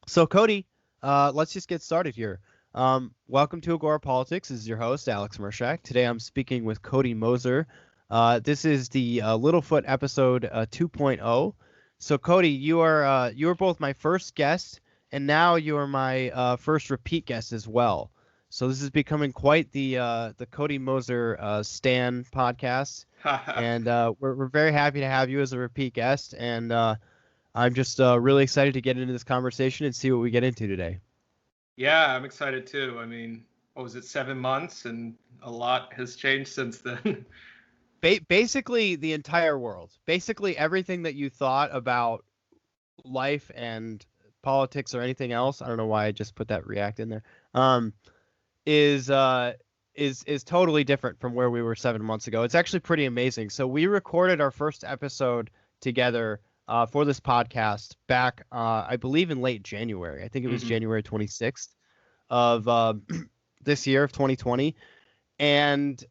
So Cody, let's just get started here. Welcome to Agora Politics. This is your host, Alex Murshak. Today I'm speaking with Cody Moser. This is the Littlefoot episode 2.0. So Cody, you are both my first guest, and now you are my first repeat guest as well. So this is becoming quite the Cody Moser Stan podcast, and we're very happy to have you as a repeat guest. And I'm just really excited to get into this conversation and see what we get into today. Yeah, I'm excited too. I mean, what was it, 7 months? And a lot has changed since then. Basically, the entire world, basically everything that you thought about life and politics or anything else. I don't know why I just put that react in there. Um, is is totally different from where we were 7 months ago. It's actually pretty amazing. So we recorded our first episode together for this podcast back, I believe, in late January. I think it was January 26th of this year of 2020. And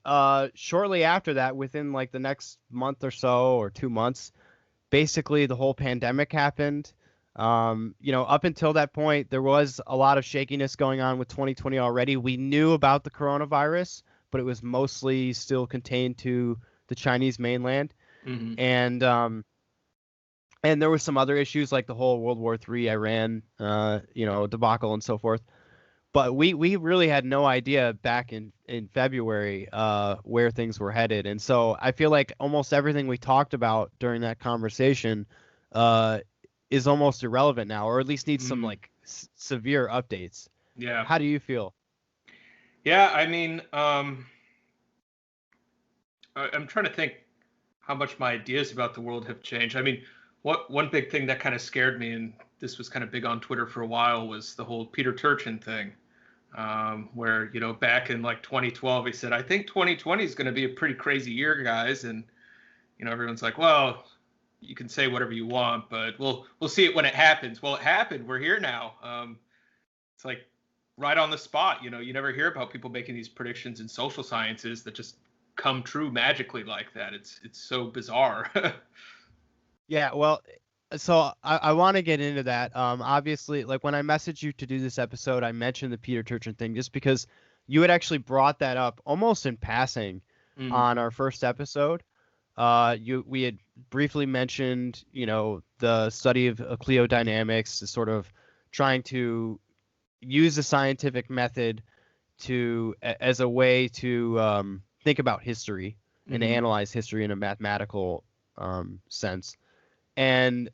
shortly after that, within like the next month or so or 2 months, basically the whole pandemic happened. Up until that point, there was a lot of shakiness going on with 2020 already. We knew about the coronavirus, but it was mostly still contained to the Chinese mainland. And there was some other issues like the whole World War III Iran, debacle and so forth. But we really had no idea back in February where things were headed. And so I feel like almost everything we talked about during that conversation is almost irrelevant now, or at least needs some like severe updates. Yeah. How do you feel? Yeah, I mean, I'm trying to think how much my ideas about the world have changed. I mean, one big thing that kind of scared me, and this was kind of big on Twitter for a while, was the whole Peter Turchin thing, where, back in like 2012, he said, I think 2020 is going to be a pretty crazy year, guys. And, everyone's like, well, you can say whatever you want, but we'll see it when it happens. Well, it happened. We're here now. It's like right on the spot. You never hear about people making these predictions in social sciences that just come true magically like that. It's so bizarre. Yeah, well, so I want to get into that. Obviously, like when I messaged you to do this episode, I mentioned the Peter Turchin thing just because you had actually brought that up almost in passing on our first episode. We had briefly mentioned, the study of Cliodynamics, sort of trying to use the scientific method as a way to think about history and to analyze history in a mathematical sense. And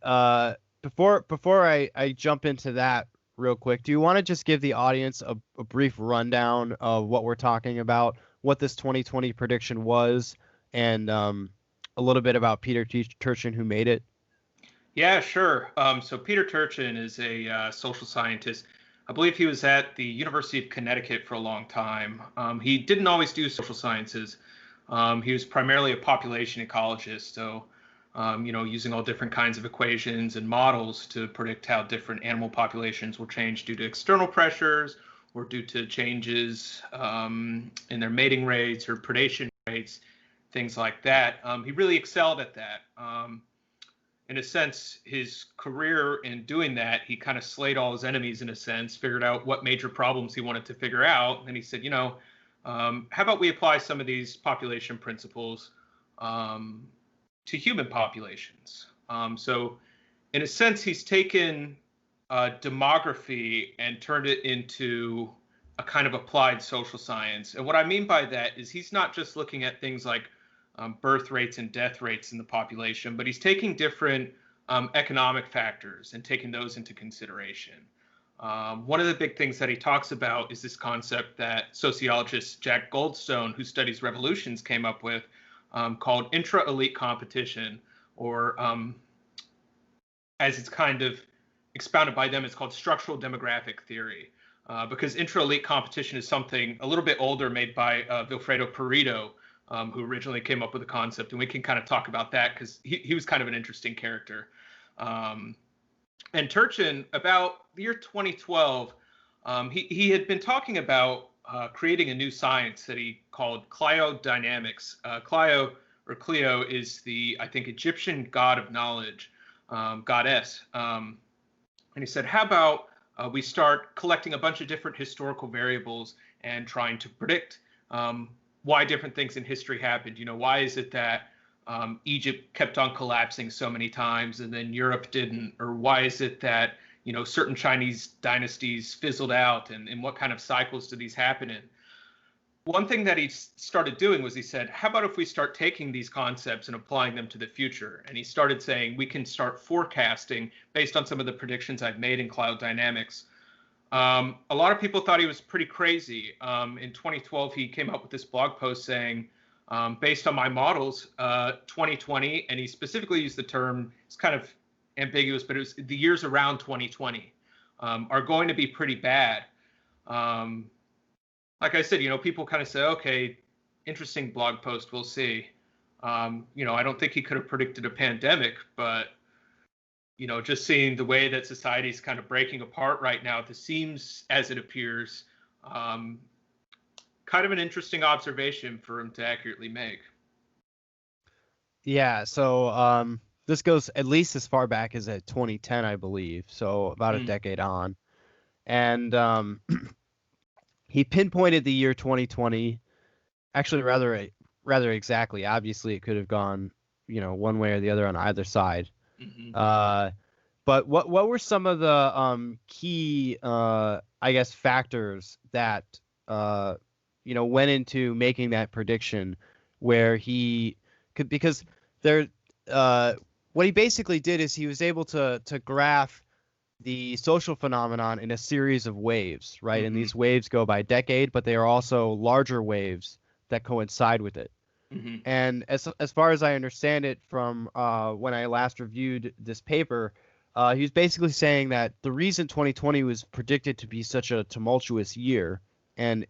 before I jump into that real quick, do you want to just give the audience a brief rundown of what we're talking about, what this 2020 prediction was, and a little bit about Peter Turchin, who made it? Yeah, sure. So Peter Turchin is a social scientist. I believe he was at the University of Connecticut for a long time. He didn't always do social sciences. He was primarily a population ecologist, so using all different kinds of equations and models to predict how different animal populations will change due to external pressures or due to changes in their mating rates or predation rates, things like that. He really excelled at that. In a sense, his career in doing that, he kind of slayed all his enemies in a sense, figured out what major problems he wanted to figure out. And he said, how about we apply some of these population principles to human populations? So in a sense, he's taken demography and turned it into a kind of applied social science. And what I mean by that is he's not just looking at things like birth rates and death rates in the population, but he's taking different economic factors and taking those into consideration. One of the big things that he talks about is this concept that sociologist Jack Goldstone, who studies revolutions, came up with, called Intra-Elite competition, or as it's kind of expounded by them, it's called structural demographic theory. Because intra-elite competition is something a little bit older, made by Vilfredo Pareto, who originally came up with the concept, and we can kind of talk about that because he was kind of an interesting character. And Turchin, about the year 2012, he had been talking about creating a new science that he called Cliodynamics. Clio is the, I think, Egyptian god of knowledge, goddess. And he said, how about we start collecting a bunch of different historical variables and trying to predict why different things in history happened. Why is it that Egypt kept on collapsing so many times and then Europe didn't? Or why is it that, certain Chinese dynasties fizzled out, and what kind of cycles do these happen in? One thing that he started doing was he said, how about if we start taking these concepts and applying them to the future? And he started saying, we can start forecasting based on some of the predictions I've made in Cliodynamics. A lot of people thought he was pretty crazy. In 2012, he came up with this blog post saying, based on my models, 2020, and he specifically used the term, it's kind of ambiguous, but it was the years around 2020 are going to be pretty bad. Like I said, people kind of say, okay, interesting blog post, we'll see. I don't think he could have predicted a pandemic, but, just seeing the way that society is kind of breaking apart right now, this seems, as it appears, kind of an interesting observation for him to accurately make. Yeah, so this goes at least as far back as 2010, I believe, so about a decade on. And he pinpointed the year 2020, actually rather exactly. Obviously, it could have gone, one way or the other on either side. But what were some of the key, I guess, factors that went into making that prediction, where he could, because there, what he basically did is he was able to graph the social phenomenon in a series of waves, right? And these waves go by decade, but they are also larger waves that coincide with it. And as far as I understand it from when I last reviewed this paper, he was basically saying that the reason 2020 was predicted to be such a tumultuous year, and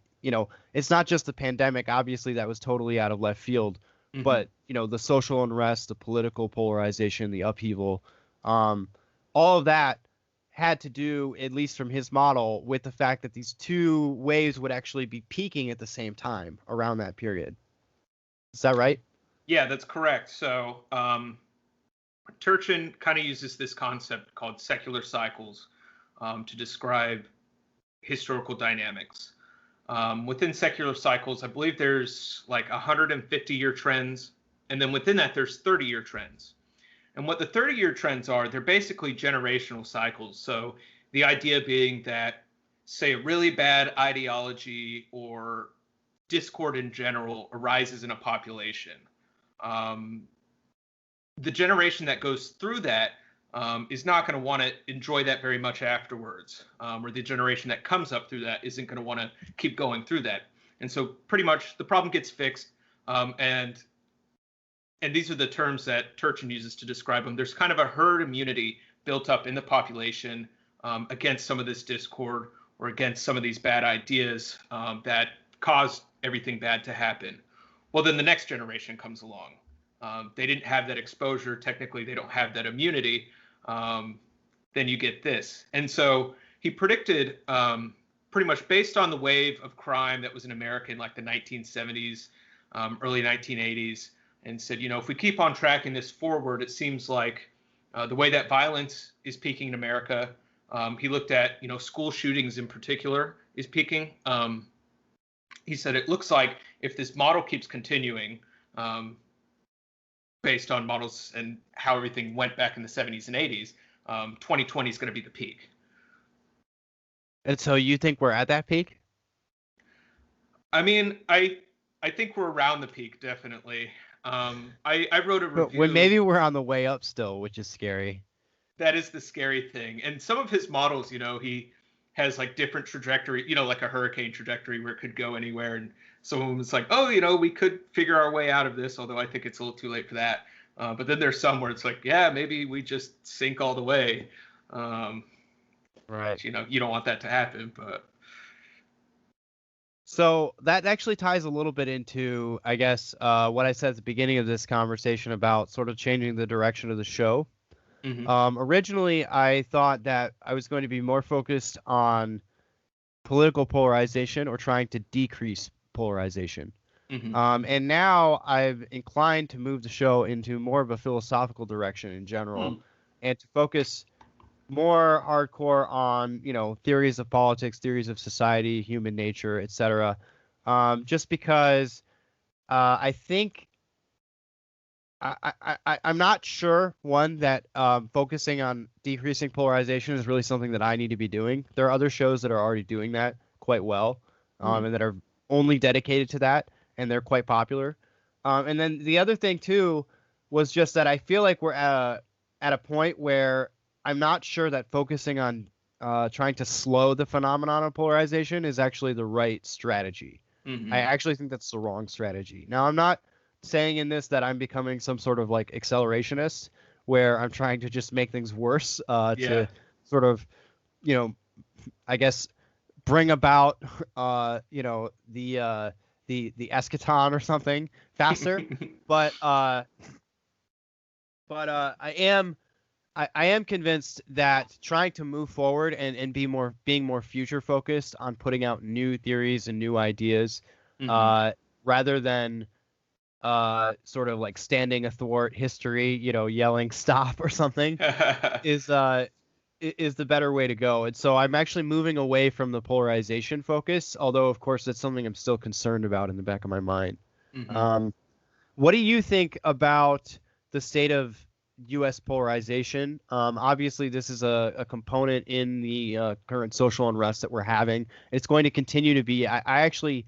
it's not just the pandemic, obviously that was totally out of left field, but the social unrest, the political polarization, the upheaval, all of that had to do, at least from his model, with the fact that these two waves would actually be peaking at the same time around that period. Is that right? Yeah, that's correct. So Turchin kind of uses this concept called secular cycles to describe historical dynamics. Within secular cycles, I believe there's like 150-year trends, and then within that, there's 30-year trends. And what the 30-year trends are, they're basically generational cycles. So the idea being that, say, a really bad ideology or discord in general arises in a population. The generation that goes through that is not going to want to enjoy that very much afterwards, or the generation that comes up through that isn't going to want to keep going through that. And so pretty much the problem gets fixed, and these are the terms that Turchin uses to describe them. There's kind of a herd immunity built up in the population against some of this discord or against some of these bad ideas that caused everything bad to happen. Well, then the next generation comes along. They didn't have that exposure. Technically, they don't have that immunity. Then you get this. And so he predicted pretty much based on the wave of crime that was in America in like the 1970s, early 1980s, and said, if we keep on tracking this forward, it seems like the way that violence is peaking in America, he looked at, school shootings in particular is peaking. He said it looks like if this model keeps continuing, based on models and how everything went back in the 70s and 80s, 2020 is going to be the peak. And so you think we're at that peak? I mean, I think we're around the peak, definitely. I wrote a review. But maybe we're on the way up still, which is scary. That is the scary thing. And some of his models, he has like different trajectory, like a hurricane trajectory where it could go anywhere. And someone was like, oh, we could figure our way out of this, although I think it's a little too late for that. But then there's some where it's like, yeah, maybe we just sink all the way. Right. You don't want that to happen, but. So that actually ties a little bit into, I guess, what I said at the beginning of this conversation about sort of changing the direction of the show. Originally, I thought that I was going to be more focused on political polarization or trying to decrease polarization. And now I've inclined to move the show into more of a philosophical direction in general and to focus more hardcore on, theories of politics, theories of society, human nature, etc. Just because I think I'm not sure, one, that focusing on decreasing polarization is really something that I need to be doing. There are other shows that are already doing that quite well, and that are only dedicated to that, and they're quite popular. And then the other thing too was just that I feel like we're at a point where I'm not sure that focusing on trying to slow the phenomenon of polarization is actually the right strategy. I actually think that's the wrong strategy. Now, I'm not saying in this that I'm becoming some sort of like accelerationist where I'm trying to just make things worse to sort of, I guess bring about, the eschaton or something faster. But I am convinced that trying to move forward and being more future focused on putting out new theories and new ideas, rather than sort of like standing athwart history, yelling stop or something, is the better way to go. And so I'm actually moving away from the polarization focus, although of course that's something I'm still concerned about in the back of my mind. What do you think about the state of U.S. polarization? Obviously, this is a component in the current social unrest that we're having. It's going to continue to be. I actually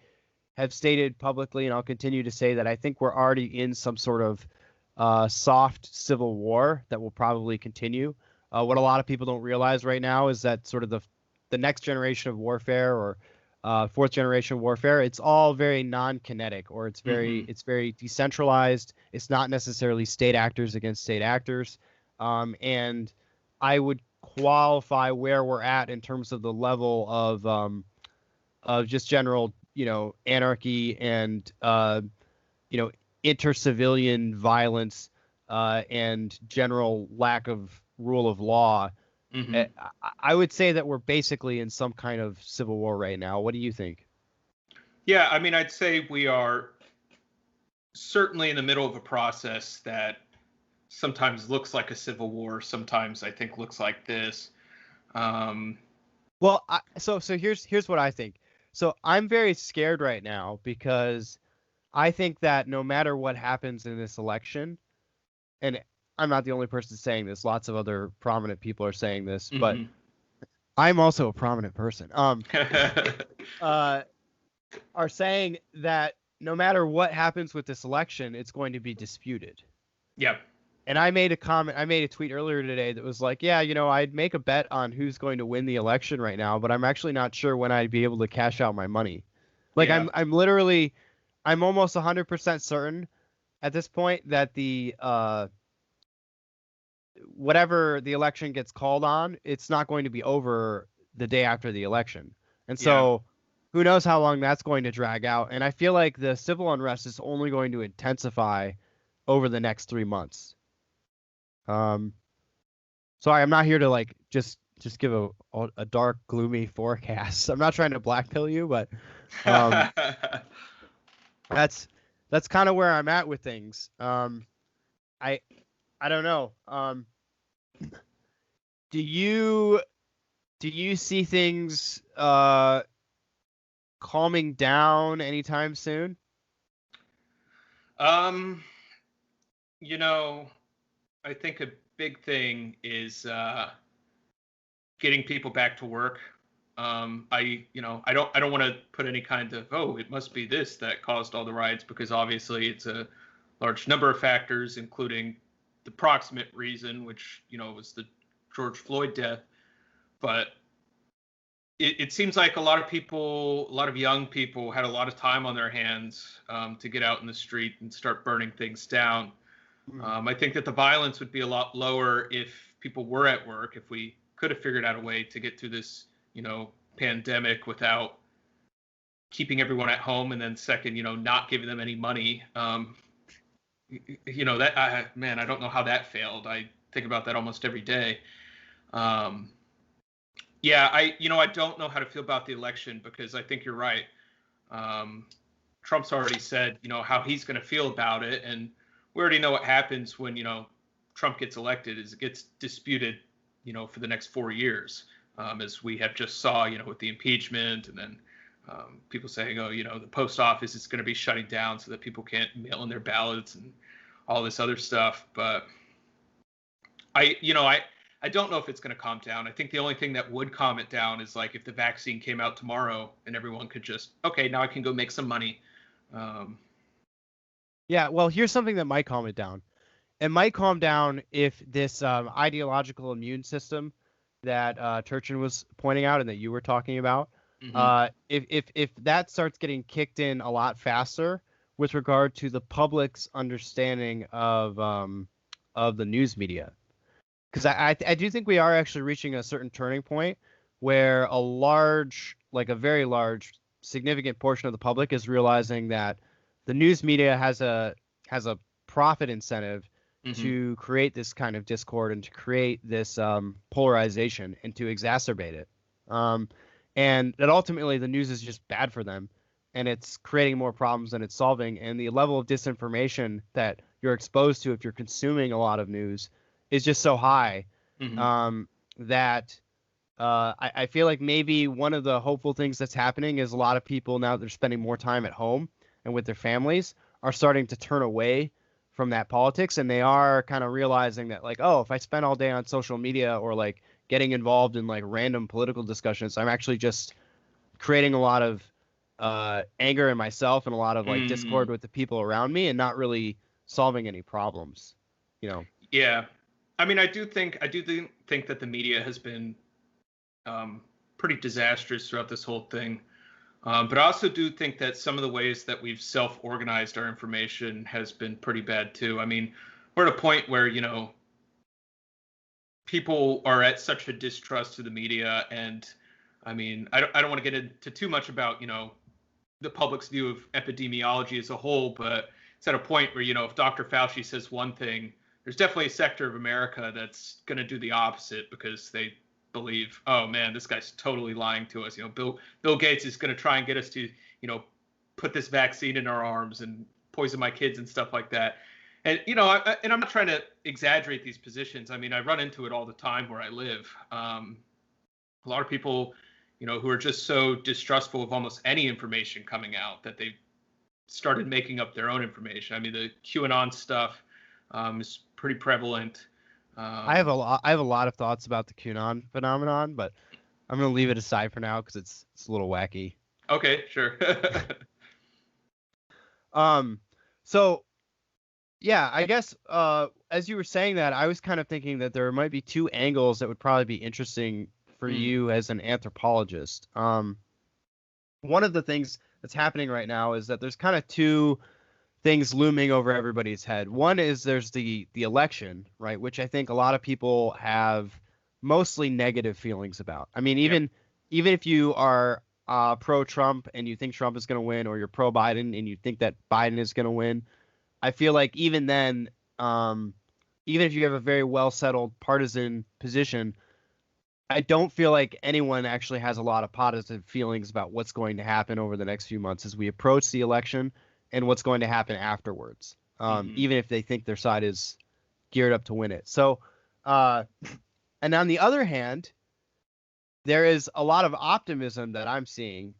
have stated publicly, and I'll continue to say that I think we're already in some sort of soft civil war that will probably continue. What a lot of people don't realize right now is that sort of the next generation of warfare, or fourth generation warfare, it's all very non-kinetic, or it's very decentralized. It's not necessarily state actors against state actors. And I would qualify where we're at in terms of the level of just general, anarchy and, inter-civilian violence, and general lack of rule of law. I would say that we're basically in some kind of civil war right now. What do you think? Yeah, I mean, I'd say we are certainly in the middle of a process that sometimes looks like a civil war, sometimes I think looks like this. Well, so here's what I think. So I'm very scared right now because I think that no matter what happens in this election, and I'm not the only person saying this, lots of other prominent people are saying this, but I'm also a prominent person. Are saying that no matter what happens with this election, it's going to be disputed. Yep. And I made a tweet earlier today that was like, yeah, I'd make a bet on who's going to win the election right now, but I'm actually not sure when I'd be able to cash out my money. Like, Yeah. I'm almost 100% certain at this point that the whatever the election gets called on, it's not going to be over the day after the election. And so who knows how long that's going to drag out. And I feel like the civil unrest is only going to intensify over the next 3 months. Sorry, I'm not here to like just give a dark, gloomy forecast. I'm not trying to blackpill you, but that's kind of where I'm at with things. I don't know. Do you see things calming down anytime soon? I think a big thing is getting people back to work. I don't want to put any kind of, it must be this that caused all the riots, because obviously it's a large number of factors, including the proximate reason, which, was the George Floyd death. But it seems like a lot of young people had a lot of time on their hands to get out in the street and start burning things down. I think that the violence would be a lot lower if people were at work, if we could have figured out a way to get through this, pandemic without keeping everyone at home, and then second, not giving them any money. I don't know how that failed. I think about that almost every day. I don't know how to feel about the election, because I think you're right. Trump's already said, how he's going to feel about it. And we already know what happens when, Trump gets elected, is it gets disputed for the next 4 years, as we have just saw, with the impeachment, and then people saying, oh, the post office is going to be shutting down so that people can't mail in their ballots and all this other stuff. But I don't know if it's going to calm down. I think the only thing that would calm it down is like if the vaccine came out tomorrow and everyone could just, okay, now I can go make some money. Yeah, well, here's something that might calm it down. It might calm down if this ideological immune system that Turchin was pointing out and that you were talking about, if that starts getting kicked in a lot faster with regard to the public's understanding of the news media. Because I do think we are actually reaching a certain turning point where a very large, significant portion of the public is realizing that the news media has a profit incentive to create this kind of discord and to create this polarization and to exacerbate it. And that ultimately the news is just bad for them, and it's creating more problems than it's solving. And the level of disinformation that you're exposed to if you're consuming a lot of news is just so high that I feel like maybe one of the hopeful things that's happening is a lot of people, now that they're spending more time at home and with their families, are starting to turn away from that politics, and they are kind of realizing that, like, oh, if I spend all day on social media or like getting involved in like random political discussions, I'm actually just creating a lot of anger in myself and a lot of like discord with the people around me, and not really solving any problems. Yeah, I mean, I do think that the media has been pretty disastrous throughout this whole thing. But I also do think that some of the ways that we've self-organized our information has been pretty bad too. I mean, we're at a point where, people are at such a distrust of the media. And I mean, I don't want to get into too much about, the public's view of epidemiology as a whole, but it's at a point where, if Dr. Fauci says one thing, there's definitely a sector of America that's going to do the opposite because they believe, oh man, this guy's totally lying to us. Bill Gates is going to try and get us to, put this vaccine in our arms and poison my kids and stuff like that. And and I'm not trying to exaggerate these positions. I mean, I run into it all the time where I live. A lot of people, who are just so distrustful of almost any information coming out that they've started making up their own information. I mean, the QAnon stuff is pretty prevalent. I have a lot of thoughts about the QAnon phenomenon, but I'm going to leave it aside for now because it's a little wacky. Okay, sure. So yeah, I guess as you were saying that, I was kind of thinking that there might be two angles that would probably be interesting for you as an anthropologist. One of the things that's happening right now is that there's kind of two things looming over everybody's head. One is there's the election, right, which I think a lot of people have mostly negative feelings about. I mean, even if you are pro-Trump and you think Trump is going to win, or you're pro-Biden and you think that Biden is going to win, I feel like even then, even if you have a very well-settled partisan position, I don't feel like anyone actually has a lot of positive feelings about what's going to happen over the next few months as we approach the election and what's going to happen afterwards, even if they think their side is geared up to win it. So, and on the other hand, there is a lot of optimism that I'm seeing,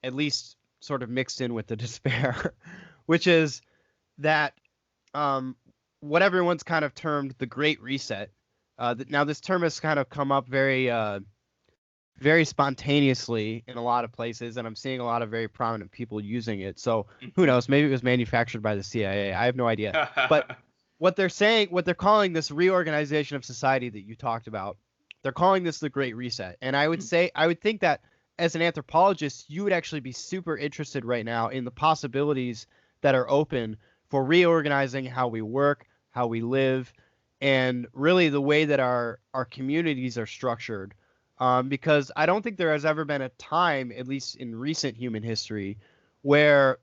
at least sort of mixed in with the despair, which is that what everyone's kind of termed the Great Reset. Now, this term has kind of come up very spontaneously in a lot of places, and I'm seeing a lot of very prominent people using it. So who knows? Maybe it was manufactured by the CIA. I have no idea. But what they're calling this reorganization of society that you talked about, they're calling this the Great Reset. And I would think that as an anthropologist, you would actually be super interested right now in the possibilities that are open for reorganizing how we work, how we live, and really the way that our communities are structured. Because I don't think there has ever been a time, at least in recent human history, where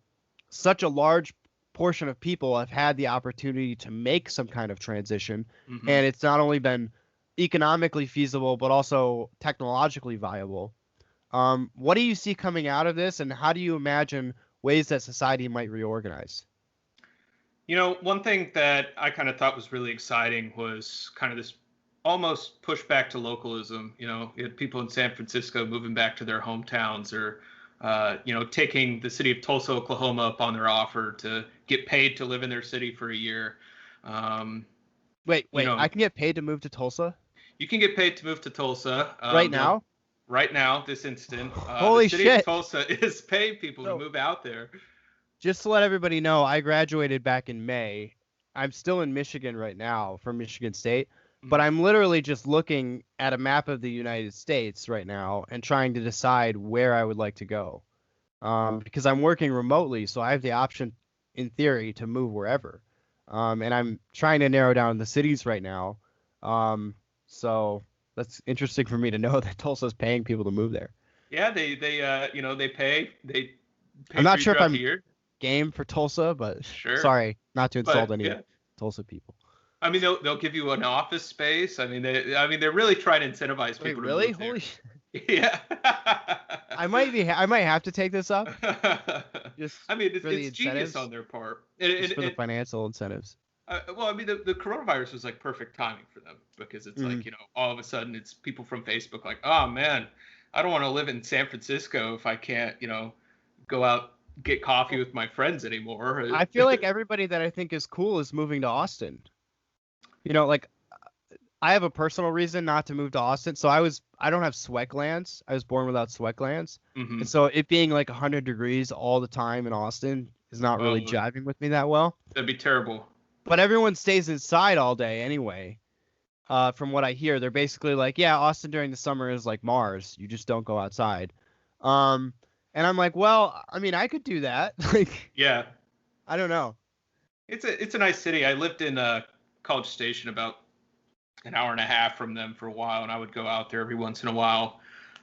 such a large portion of people have had the opportunity to make some kind of transition. And it's not only been economically feasible, but also technologically viable. What do you see coming out of this, and how do you imagine ways that society might reorganize? One thing that I kind of thought was really exciting was kind of this almost pushback to localism. You know, you had people in San Francisco moving back to their hometowns, or taking the city of Tulsa, Oklahoma, up on their offer to get paid to live in their city for a year. Wait, I can get paid to move to Tulsa? You can get paid to move to Tulsa. Right now? Right now, this instant. Holy the city shit. of Tulsa is paying people to move out there. Just to let everybody know, I graduated back in May. I'm still in Michigan right now from Michigan State, but I'm literally just looking at a map of the United States right now and trying to decide where I would like to go. Because I'm working remotely, so I have the option, in theory, to move wherever. And I'm trying to narrow down the cities right now. So that's interesting for me to know that Tulsa's paying people to move there. Yeah, they pay. They pay. I'm not sure if I'm here. Game for Tulsa, but sure. Sorry, not to insult any Tulsa people. I mean, they'll give you an office space. I mean, they're really trying to incentivize people. Wait, really? To move Holy there. Yeah. I might have to take this up. Just I mean, it's genius on their part. For the financial incentives. Well, I mean, the coronavirus was like perfect timing for them, because it's like, all of a sudden it's people from Facebook like, oh man, I don't want to live in San Francisco if I can't, go out, get coffee with my friends anymore. I feel like everybody that I think is cool is moving to Austin. Like, I have a personal reason not to move to Austin. So I don't have sweat glands. I was born without sweat glands. Mm-hmm. And so it being like 100 degrees all the time in Austin is not really jiving with me that well. That'd be terrible. But everyone stays inside all day anyway. From what I hear, they're basically like, yeah, Austin during the summer is like Mars. You just don't go outside. And I'm like, well, I mean, I could do that. Like, yeah, I don't know. It's a nice city. I lived in College Station, about an hour and a half from them for a while, and I would go out there every once in a while.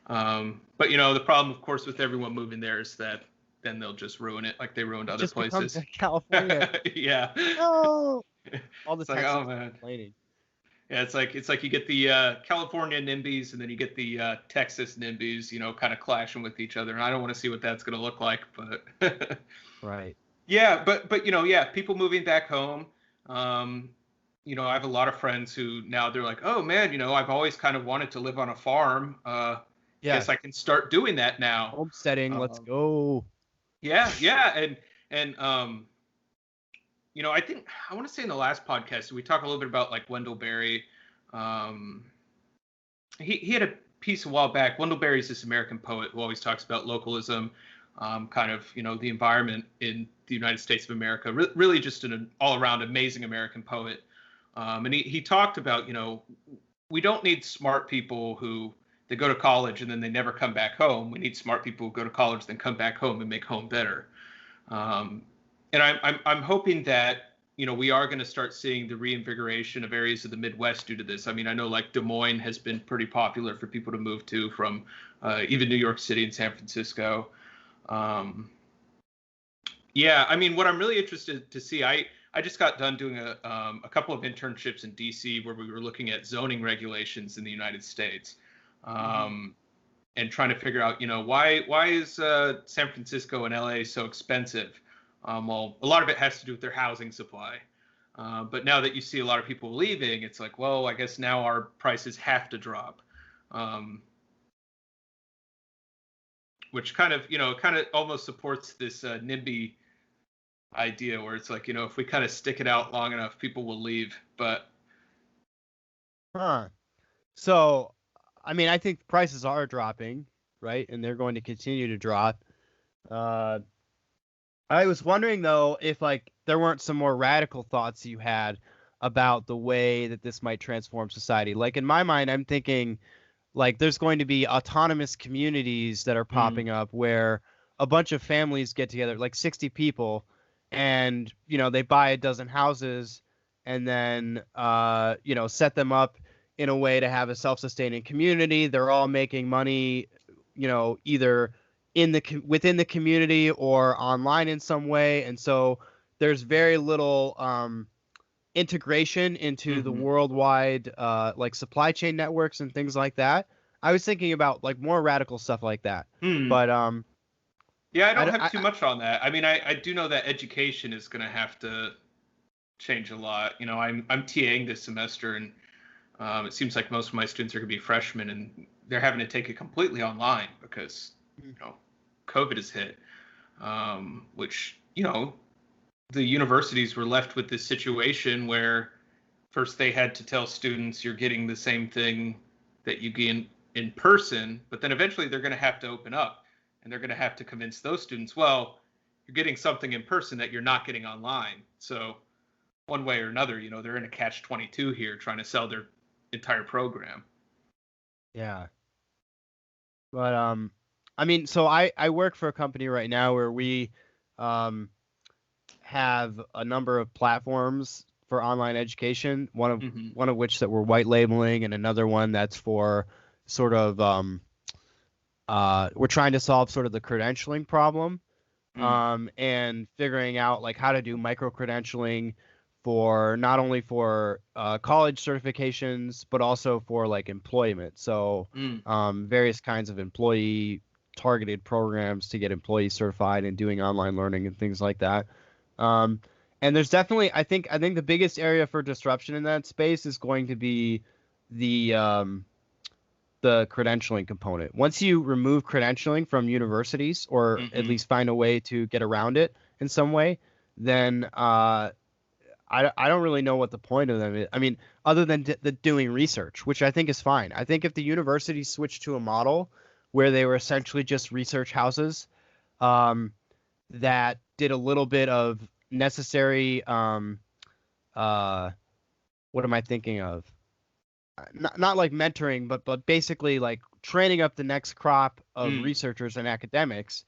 But the problem, of course, with everyone moving there is that then they'll just ruin it like they ruined other just places. Like California. Yeah. No. All the Texans oh man. Complaining. Yeah, it's like you get the California NIMBYs, and then you get the Texas NIMBYs, kind of clashing with each other. And I don't want to see what that's going to look like, but right. Yeah, but people moving back home. I have a lot of friends who now they're like, oh man, I've always kind of wanted to live on a farm. Guess I can start doing that now. Homesteading, let's go. Yeah, and I think I want to say in the last podcast we talked a little bit about like Wendell Berry. He had a piece a while back. Wendell Berry is this American poet who always talks about localism, kind of the environment in the United States of America. Really just an all-around amazing American poet. And he talked about we don't need smart people who they go to college and then they never come back home. We need smart people who go to college, then come back home and make home better. And I'm hoping that we are going to start seeing the reinvigoration of areas of the Midwest due to this. I mean, I know like Des Moines has been pretty popular for people to move to from even New York City and San Francisco. Yeah, I mean, what I'm really interested to see, I just got done doing a couple of internships in DC where we were looking at zoning regulations in the United States. And trying to figure out, why is San Francisco and LA so expensive? Well, a lot of it has to do with their housing supply. But now that you see a lot of people leaving, it's like, well, I guess now our prices have to drop. Which kind of almost supports this NIMBY idea where it's like, if we kind of stick it out long enough, people will leave. But So, I mean, I think prices are dropping, right? And they're going to continue to drop. I was wondering, though, if like there weren't some more radical thoughts you had about the way that this might transform society. Like in my mind, I'm thinking like there's going to be autonomous communities that are popping up where a bunch of families get together, like 60 people, and they buy a dozen houses and then set them up in a way to have a self-sustaining community. They're all making money, either within the community or online in some way. And so there's very little integration into the worldwide like supply chain networks and things like that. I was thinking about like more radical stuff like that. But yeah, I don't have too much on that. I mean, I do know that education is going to have to change a lot. I'm TAing this semester, and It seems like most of my students are going to be freshmen, and they're having to take it completely online because COVID has hit, which the universities were left with this situation where first they had to tell students you're getting the same thing that you get in person, but then eventually they're going to have to open up, and they're going to have to convince those students, well, you're getting something in person that you're not getting online. So one way or another, they're in a catch-22 here trying to sell their entire program. Yeah. But I mean, so I work for a company right now where we have a number of platforms for online education, one of which that we're white labeling, and another one that's for sort of we're trying to solve sort of the credentialing problem, and figuring out like how to do micro-credentialing for not only for college certifications, but also for like employment. So various kinds of employee targeted programs to get employees certified and doing online learning and things like that. And there's definitely, I think the biggest area for disruption in that space is going to be the credentialing component. Once you remove credentialing from universities, or at least find a way to get around it in some way, then I don't really know what the point of them is. I mean, other than doing research, which I think is fine. I think if the universities switched to a model where they were essentially just research houses that did a little bit of necessary, what am I thinking of? Not like mentoring, but basically like training up the next crop of researchers and academics.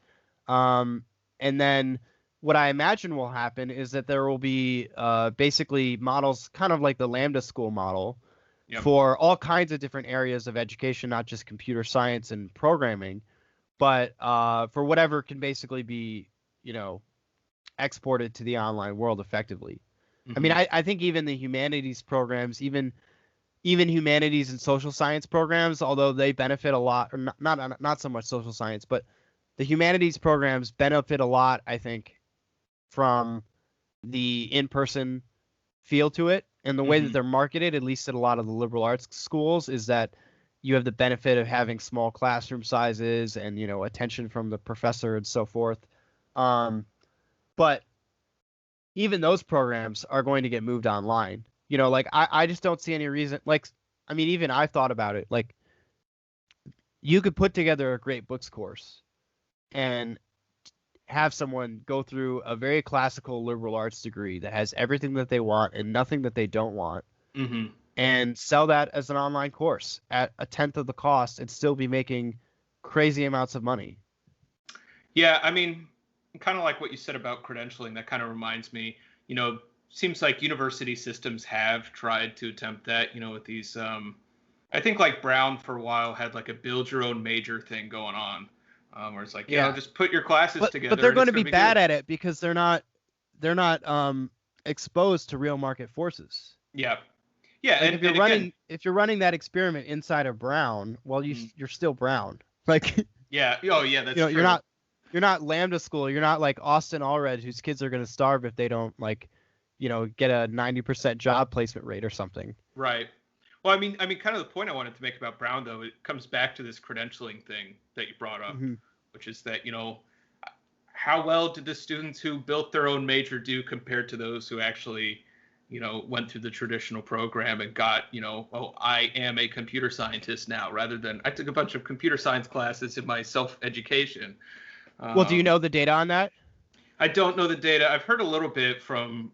And then what I imagine will happen is that there will be basically models kind of like the Lambda School model for all kinds of different areas of education, not just computer science and programming, but for whatever can basically be, exported to the online world effectively. I mean, I think even the humanities programs, even humanities and social science programs, although they benefit a lot, or not so much social science, but the humanities programs benefit a lot, I think, from the in-person feel to it. And the way that they're marketed, at least at a lot of the liberal arts schools, is that you have the benefit of having small classroom sizes and, attention from the professor and so forth. But even those programs are going to get moved online. Like I just don't see any reason. Like, I mean, even I thought about it. Like, you could put together a great books course and have someone go through a very classical liberal arts degree that has everything that they want and nothing that they don't want, and sell that as an online course at a tenth of the cost and still be making crazy amounts of money. Yeah, I mean, kind of like what you said about credentialing, that kind of reminds me, seems like university systems have tried to attempt that, with these, I think like Brown for a while had like a build your own major thing going on, where it's like, just put your classes together. But they're going to be bad at it because they're not exposed to real market forces. Yeah. Yeah. Like if you're running that experiment inside of Brown, well, you're still Brown. Like, yeah. Oh yeah. That's true. You're not Lambda School. You're not like Austin Allred, whose kids are going to starve if they don't get a 90% job placement rate or something. Right. Well, I mean, kind of the point I wanted to make about Brown, though, it comes back to this credentialing thing that you brought up, which is that, how well did the students who built their own major do compared to those who actually, went through the traditional program and got, I am a computer scientist now, rather than I took a bunch of computer science classes in my self-education. Well, do you know the data on that? I don't know the data. I've heard a little bit from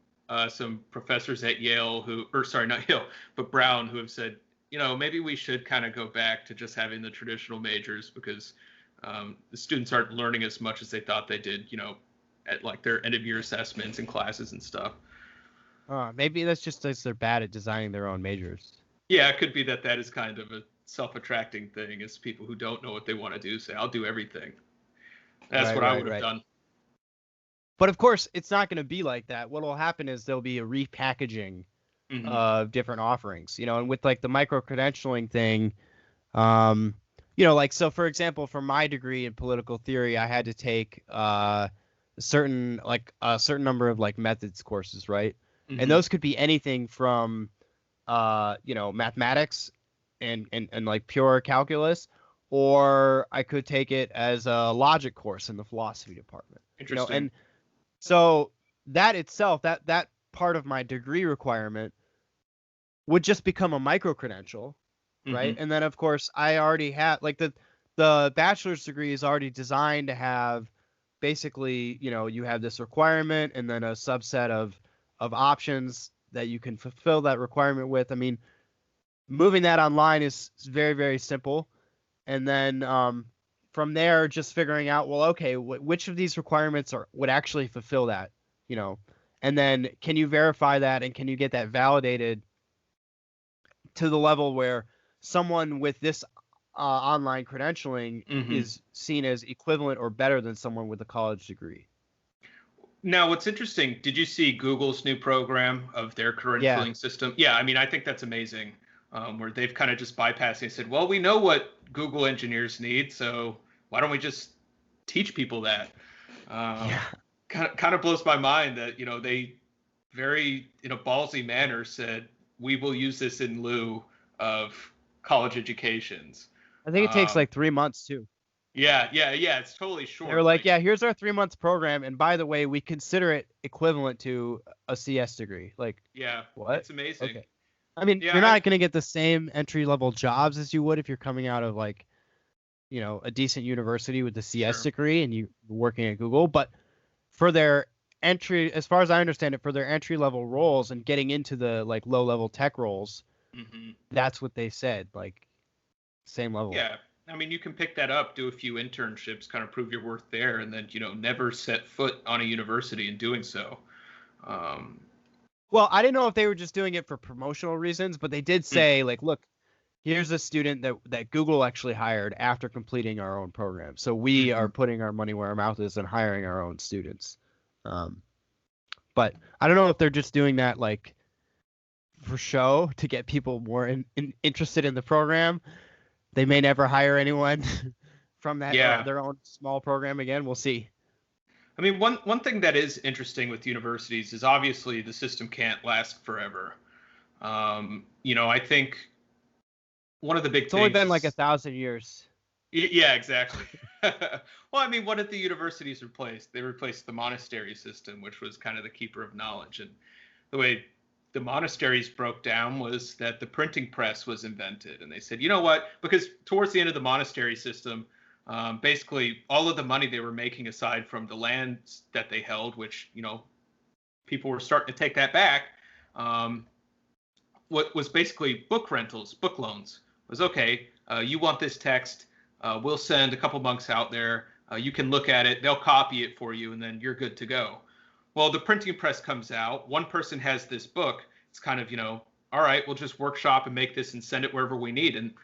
some professors at Yale not Yale, but Brown, who have said, maybe we should kind of go back to just having the traditional majors because the students aren't learning as much as they thought they did, at like their end of year assessments and classes and stuff. Maybe that's just because they're bad at designing their own majors. Yeah, it could be that is kind of a self-attracting thing, is people who don't know what they want to do say, I'll do everything. That's what I would have done. But of course, it's not going to be like that. What will happen is there'll be a repackaging of different offerings, and with like the micro-credentialing thing, like, so for example, for my degree in political theory, I had to take a certain number of like methods courses, right? And those could be anything from mathematics and like pure calculus, or I could take it as a logic course in the philosophy department. Interesting. And so that itself, that part of my degree requirement would just become a micro-credential, right? Mm-hmm. And then of course I already have like the bachelor's degree is already designed to have basically, you have this requirement and then a subset of options that you can fulfill that requirement with. I mean, moving that online is very, very simple. And then from there, just figuring out, well, okay, which of these requirements would actually fulfill that, and then can you verify that and can you get that validated to the level where someone with this online credentialing Mm-hmm. is seen as equivalent or better than someone with a college degree. Now, what's interesting, did you see Google's new program of their credentialing system? Yeah, I mean, I think that's amazing, where they've kind of just bypassed and said, well, we know what Google engineers need, so why don't we just teach people that? Kind of blows my mind that, they very, in a ballsy manner said, we will use this in lieu of college educations. I think it takes like 3 months too. Yeah. It's totally short. They're like, yeah, here's our 3 months program, and by the way, we consider it equivalent to a CS degree. Like, yeah, what? It's amazing. Okay. I mean, you're not going to get the same entry level jobs as you would if you're coming out of like, a decent university with the CS degree and you working at Google, but for their entry, as far as I understand it, for their entry level roles and getting into the like low level tech roles, that's what they said, like same level. Yeah. I mean, you can pick that up, do a few internships, kind of prove your worth there, and then, never set foot on a university in doing so. Well, I didn't know if they were just doing it for promotional reasons, but they did say, like, look, here's a student that Google actually hired after completing our own program. So we are putting our money where our mouth is and hiring our own students. But I don't know if they're just doing that, like, for show to get people more interested in the program. They may never hire anyone from that their own small program again. We'll see. I mean, one thing that is interesting with universities is obviously the system can't last forever. I think one of the big things. It's only been like 1,000 years. Yeah, exactly. Well, I mean, what did the universities replace? They replaced the monastery system, which was kind of the keeper of knowledge. And the way the monasteries broke down was that the printing press was invented. And they said, you know what? Because towards the end of the monastery system, basically all of the money they were making, aside from the lands that they held, which, people were starting to take that back, what was basically book rentals, book loans. Was, okay, you want this text, we'll send a couple monks out there, you can look at it, they'll copy it for you, and then you're good to go. Well, the printing press comes out, one person has this book, it's kind of, all right, we'll just workshop and make this and send it wherever we need. And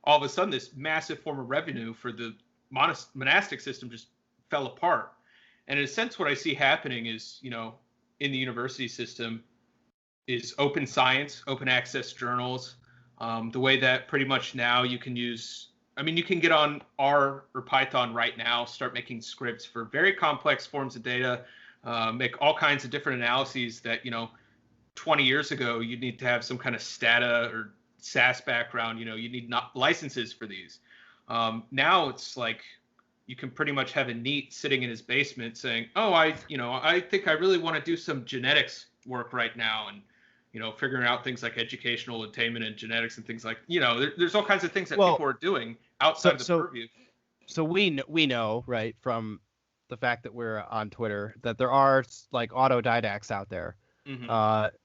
all of a sudden, this massive form of revenue for the monastic system just fell apart. And in a sense, what I see happening is, in the university system, is open science, open access journals, the way that pretty much now you can use, you can get on R or Python right now, start making scripts for very complex forms of data, make all kinds of different analyses that, 20 years ago, you'd need to have some kind of Stata or SAS background, you need not licenses for these. Now it's like you can pretty much have a NEET sitting in his basement saying, oh, I think I really want to do some genetics work right now. And, figuring out things like educational attainment and genetics and things like, there's all kinds of things that people are doing outside of the purview. So we know, right, from the fact that we're on Twitter, that there are like autodidacts out there.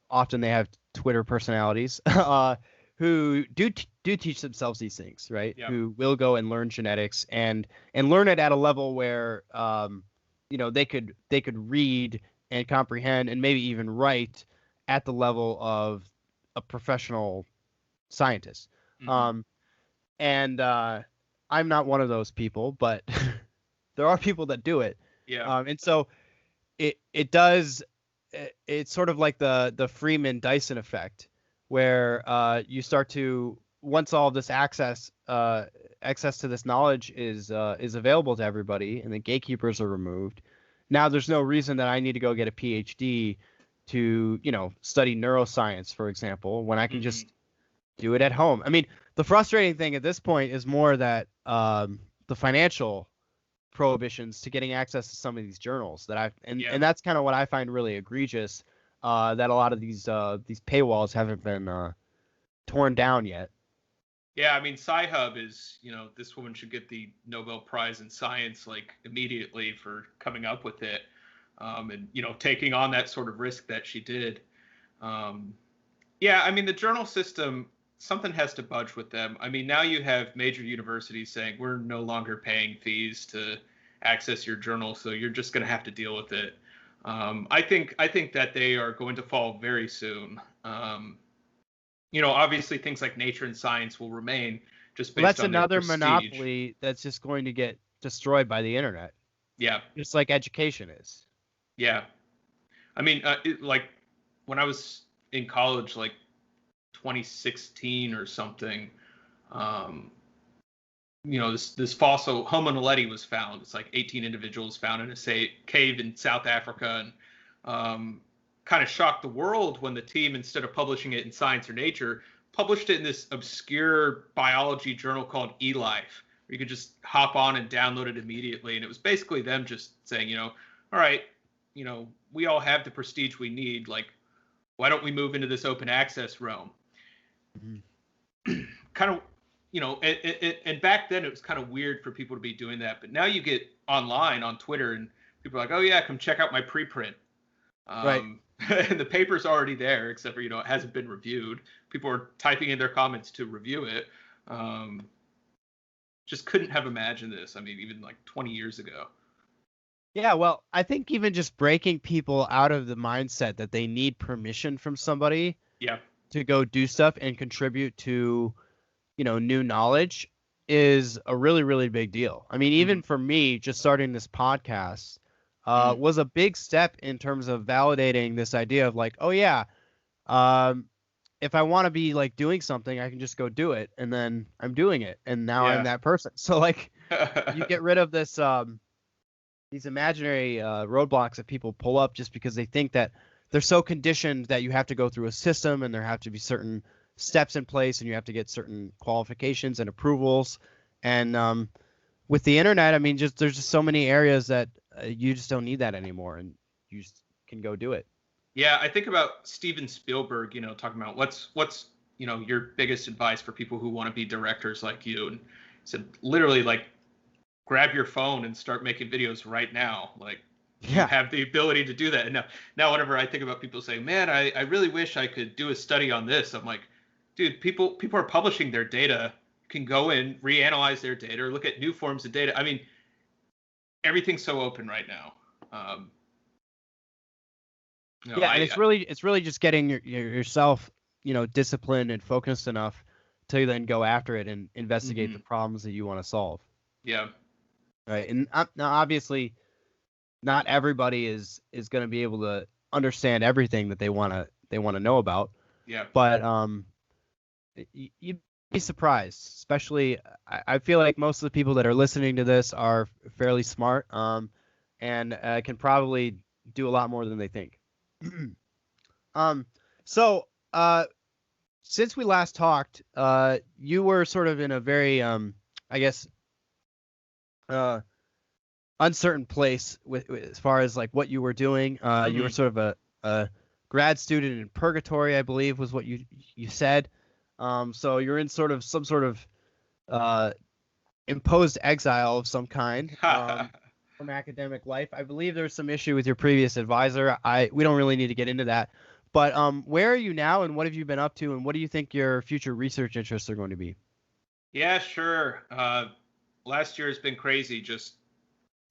Often they have Twitter personalities who do teach themselves these things, right? Yep. Who will go and learn genetics and learn it at a level where they could read and comprehend and maybe even write at the level of a professional scientist. I'm not one of those people, but there are people that do it. Yeah. And so it does. It's sort of like the Freeman Dyson effect, where you start to, once all of this access to this knowledge is available to everybody, and the gatekeepers are removed. Now there's no reason that I need to go get a PhD to, study neuroscience, for example, when I can just do it at home. I mean, the frustrating thing at this point is more that the financial prohibitions to getting access to some of these journals and that's kind of what I find really egregious, that a lot of these paywalls haven't been torn down yet. Yeah, I mean, Sci-Hub is, this woman should get the Nobel Prize in Science like immediately for coming up with it, and taking on that sort of risk that she did. Yeah, I mean, the journal system, something has to budge with them. I mean, now you have major universities saying we're no longer paying fees to access your journal, so you're just going to have to deal with it. I think that they are going to fall very soon. Obviously things like Nature and Science will remain just based on their prestige. That's another monopoly that's just going to get destroyed by the internet. Yeah. Just like education is. Yeah. I mean, like when I was in college, like 2016 or something, this fossil Homo naledi was found. It's like 18 individuals found in a cave in South Africa, and kind of shocked the world when the team, instead of publishing it in Science or Nature, published it in this obscure biology journal called eLife, where you could just hop on and download it immediately. And it was basically them just saying, all right, we all have the prestige we need. Like, why don't we move into this open access realm? Mm-hmm. Kind of, and back then it was kind of weird for people to be doing that. But now you get online on Twitter and people are like, oh yeah, come check out my preprint. Right. And the paper's already there, except for, it hasn't been reviewed. People are typing in their comments to review it. Just couldn't have imagined this. I mean, even like 20 years ago. Yeah, well, I think even just breaking people out of the mindset that they need permission from somebody to go do stuff and contribute to, new knowledge is a really, really big deal. I mean, even for me, just starting this podcast was a big step in terms of validating this idea of like, oh yeah, if I want to be like doing something, I can just go do it, and then I'm doing it, and now I'm that person. So like, you get rid of this these imaginary roadblocks that people pull up just because they think that they're so conditioned that you have to go through a system and there have to be certain steps in place and you have to get certain qualifications and approvals. And with the internet, I mean, there's just so many areas that you just don't need that anymore, and you just can go do it. Yeah, I think about Steven Spielberg, talking about what's your biggest advice for people who want to be directors like you. And he said, literally, like, grab your phone and start making videos right now. Like, you have the ability to do that. And now whenever I think about people saying, man, I really wish I could do a study on this, I'm like, dude, people are publishing their data. You can go in, reanalyze their data, or look at new forms of data. I mean, everything's so open right now. And it's really just getting yourself, disciplined and focused enough to then go after it and investigate the problems that you want to solve. Yeah. Right. And now, obviously, not everybody is going to be able to understand everything that they want to know about. Yeah. But you'd be surprised. Especially, I feel like most of the people that are listening to this are fairly smart, and can probably do a lot more than they think. So since we last talked, you were sort of in a very, I guess, uncertain place with as far as like what you were doing. You were sort of a grad student in purgatory, I believe, was what you said. So you're in sort of some sort of imposed exile of some kind. From academic life. I believe there's some issue with your previous advisor. We don't really need to get into that. But where are you now, and what have you been up to, and what do you think your future research interests are going to be? Yeah, sure. Last year has been crazy, just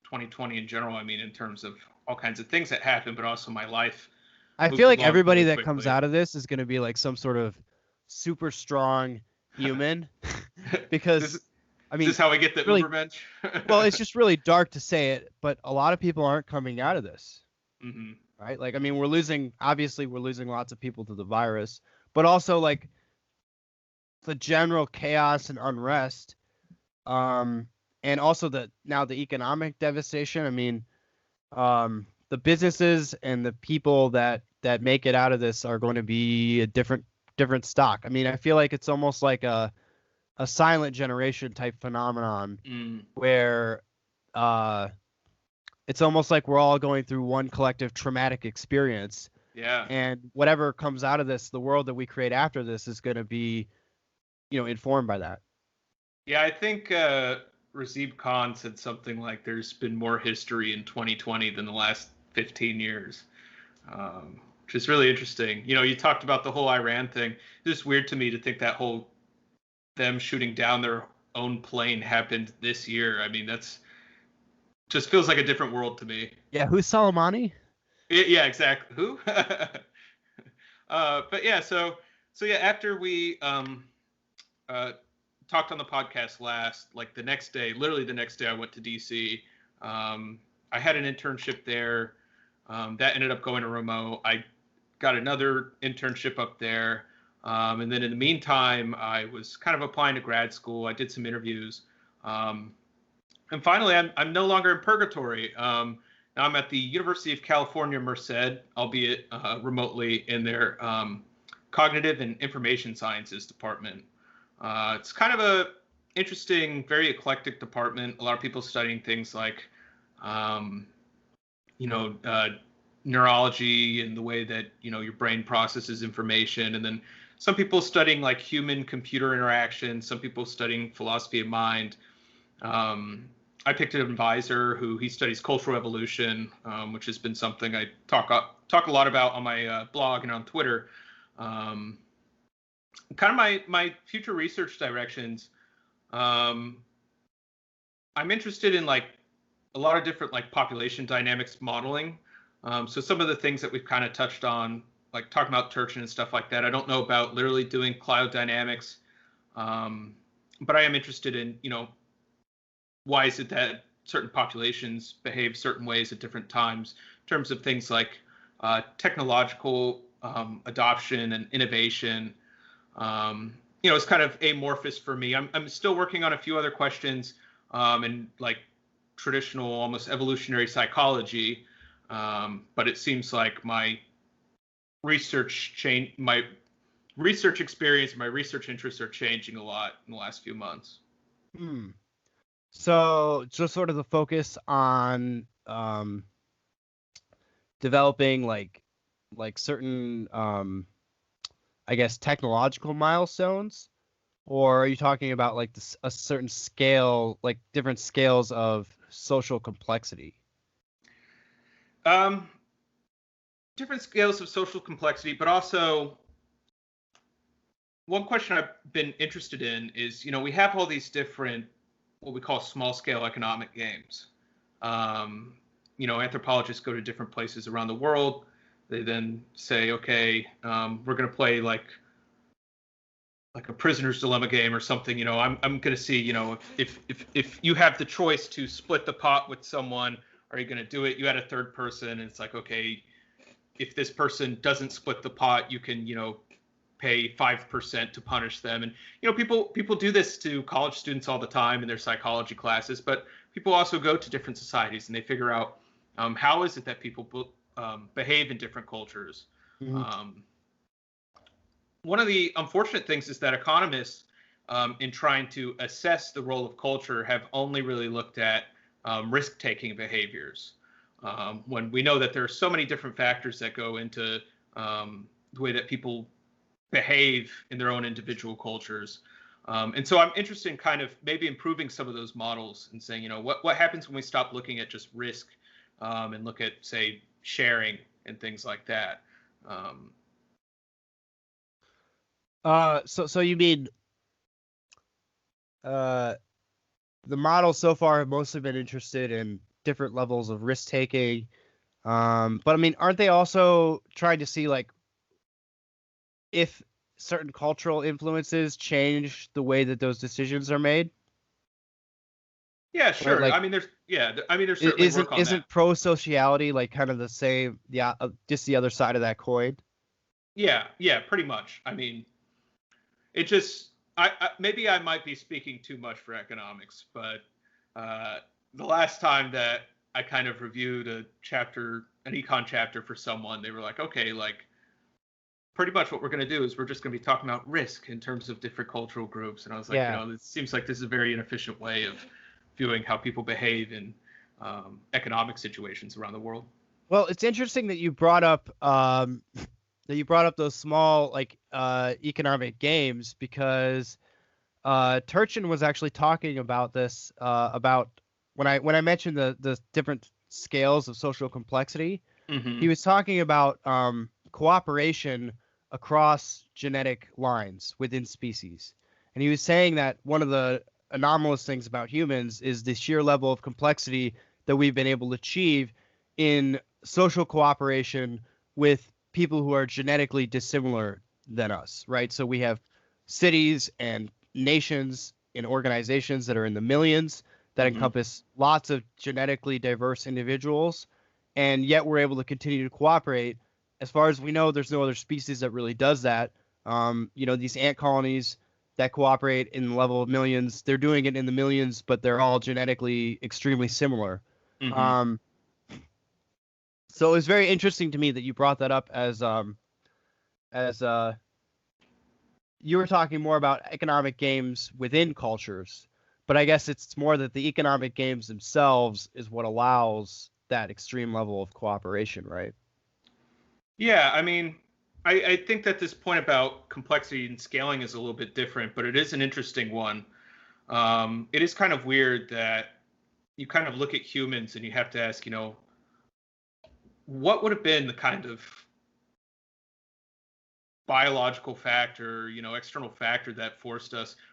2020 in general. I mean, in terms of all kinds of things that happened, but also my life. I feel like everybody that comes out of this is going to be like some sort of super strong human because I mean, is this how we get the really, Ubermensch? Well, it's just really dark to say it, but a lot of people aren't coming out of this. Right? Like, I mean, we're losing lots of people to the virus, but also like the general chaos and unrest, and also the economic devastation. I mean, the businesses and the people that make it out of this are going to be a different stock. I mean, I feel like it's almost like a silent generation type phenomenon where it's almost like we're all going through one collective traumatic experience. Yeah. And whatever comes out of this, the world that we create after this is going to be, informed by that. Yeah, I think Razib Khan said something like there's been more history in 2020 than the last 15 years, which is really interesting. You talked about the whole Iran thing. It's just weird to me to think that whole them shooting down their own plane happened this year. I mean, that's just feels like a different world to me. Yeah, who's Soleimani? Yeah, exactly. Who? But yeah, so yeah, after we talked on the podcast last, like literally the next day, I went to DC. I had an internship there. That ended up going to remote. I got another internship up there. And then in the meantime, I was kind of applying to grad school. I did some interviews. And finally, I'm no longer in purgatory. Now I'm at the University of California Merced, albeit remotely, in their Cognitive and Information Sciences department. It's kind of a interesting, very eclectic department. A lot of people studying things like, neurology and the way that, your brain processes information. And then some people studying like human-computer interaction. Some people studying philosophy of mind. I picked an advisor he studies cultural evolution, which has been something I talk a lot about on my blog and on Twitter. Kind of my future research directions. I'm interested in like a lot of different like population dynamics modeling. So some of the things that we've kind of touched on, like talking about Turchin and stuff like that. I don't know about literally doing Cliodynamics, but I am interested in, why is it that certain populations behave certain ways at different times in terms of things like technological adoption and innovation. It's kind of amorphous for me. I'm still working on a few other questions in like traditional, almost evolutionary psychology, but it seems like my research experience, my research interests are changing a lot in the last few months. So just sort of the focus on developing like certain I guess technological milestones, or are you talking about like a certain scale, like different scales of social complexity? Different scales of social complexity, but also one question I've been interested in is, we have all these different what we call small scale economic games. Anthropologists go to different places around the world. They then say, okay, we're going to play like a prisoner's dilemma game or something. I'm going to see, if you have the choice to split the pot with someone, are you going to do it? You had a third person, and it's like, okay, if this person doesn't split the pot, you can, pay 5% to punish them. And people do this to college students all the time in their psychology classes, but people also go to different societies and they figure out how is it that people behave in different cultures. Mm-hmm. One of the unfortunate things is that economists in trying to assess the role of culture have only really looked at risk-taking behaviors, when we know that there are so many different factors that go into the way that people behave in their own individual cultures. And so I'm interested in kind of maybe improving some of those models and saying, what happens when we stop looking at just risk and look at, say, sharing and things like that. So you mean the models so far have mostly been interested in different levels of risk taking, but I mean, aren't they also trying to see like if certain cultural influences change the way that those decisions are made? Yeah, sure. Right, like, I mean, there's certainly work on isn't that. pro-sociality like kind of the same, just the other side of that coin? Yeah, pretty much. I mean, it just maybe I might be speaking too much for economics, but the last time that I kind of reviewed an econ chapter for someone. They were like, okay, like pretty much what we're going to do is we're just going to be talking about risk in terms of different cultural groups. And I was like, it seems like this is a very inefficient way of viewing how people behave in economic situations around the world. Well, it's interesting that you brought up those small economic games, because Turchin was actually talking about this about when I mentioned the different scales of social complexity. Mm-hmm. He was talking about cooperation across genetic lines within species, and he was saying that one of the anomalous things about humans is the sheer level of complexity that we've been able to achieve in social cooperation with people who are genetically dissimilar than us, right? So we have cities and nations and organizations that are in the millions that encompass lots of genetically diverse individuals, and yet we're able to continue to cooperate. As far as we know, there's no other species that really does that. These ant colonies that cooperate in the level of millions, they're doing it in the millions, but they're all genetically extremely similar. So it was very interesting to me that you brought that up as you were talking more about economic games within cultures, but I guess it's more that the economic games themselves is what allows that extreme level of cooperation, right? Yeah, I mean, I think that this point about complexity and scaling is a little bit different, but it is an interesting one. It is kind of weird that you kind of look at humans and you have to ask, what would have been the kind of biological factor, external factor that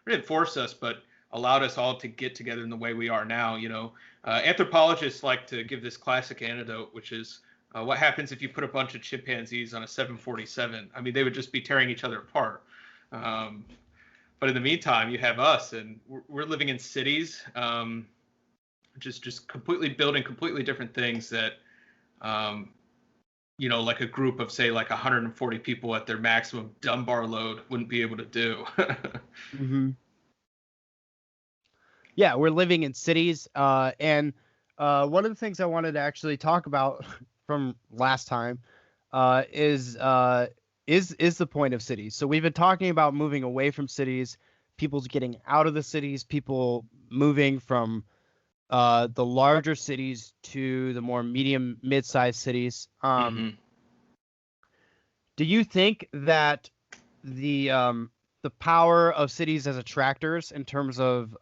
didn't force us, but allowed us all to get together in the way we are now. Anthropologists like to give this classic anecdote, which is what happens if you put a bunch of chimpanzees on a 747? I mean, they would just be tearing each other apart. But in the meantime, you have us, and we're living in cities, just completely building completely different things that like a group of, say, like 140 people at their maximum Dunbar load wouldn't be able to do. Yeah, we're living in cities, and one of the things I wanted to actually talk about from last time is the point of cities. So we've been talking about moving away from cities, people's getting out of the cities, people moving from the larger cities to the more medium, mid-sized cities. Do you think that the power of cities as attractors in terms of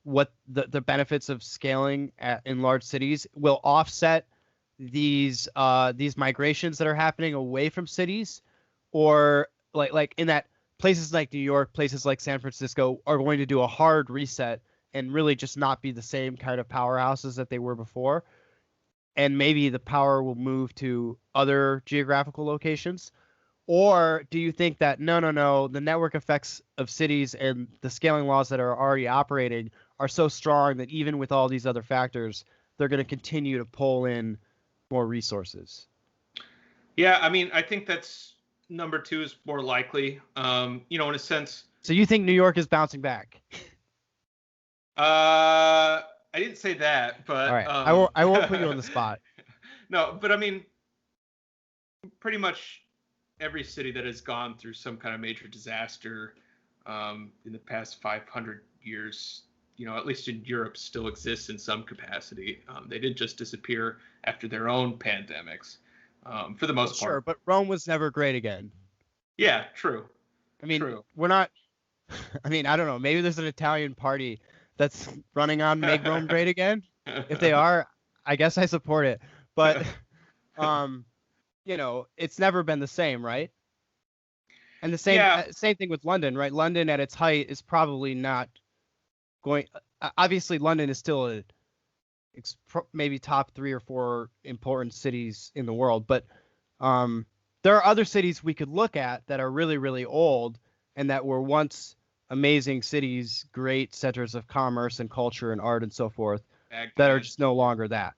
what the benefits of scaling in large cities will offset these migrations that are happening away from cities, or like in that places like New York, places like San Francisco are going to do a hard reset and really just not be the same kind of powerhouses that they were before, and maybe the power will move to other geographical locations? Or do you think that no, the network effects of cities and the scaling laws that are already operating are so strong that even with all these other factors, they're going to continue to pull in more resources? Yeah, I mean, I think that's number two is more likely, in a sense. So you think New York is bouncing back? I didn't say that, but all right, I won't put you on the spot. No, but I mean, pretty much every city that has gone through some kind of major disaster in the past 500 years, at least in Europe, still exists in some capacity. They didn't just disappear after their own pandemics, for the most part. Sure, but Rome was never great again. Yeah, true. I mean, true. We're not. I mean, I don't know. Maybe there's an Italian party that's running on Make Rome Great Again. If they are, I guess I support it. But, it's never been the same, right? And the same thing with London, right? London at its height is probably not going. Obviously, London is still maybe top 3 or 4 important cities in the world, but there are other cities we could look at that are really, really old and that were once amazing cities, great centers of commerce and culture and art and so forth, that are just no longer that.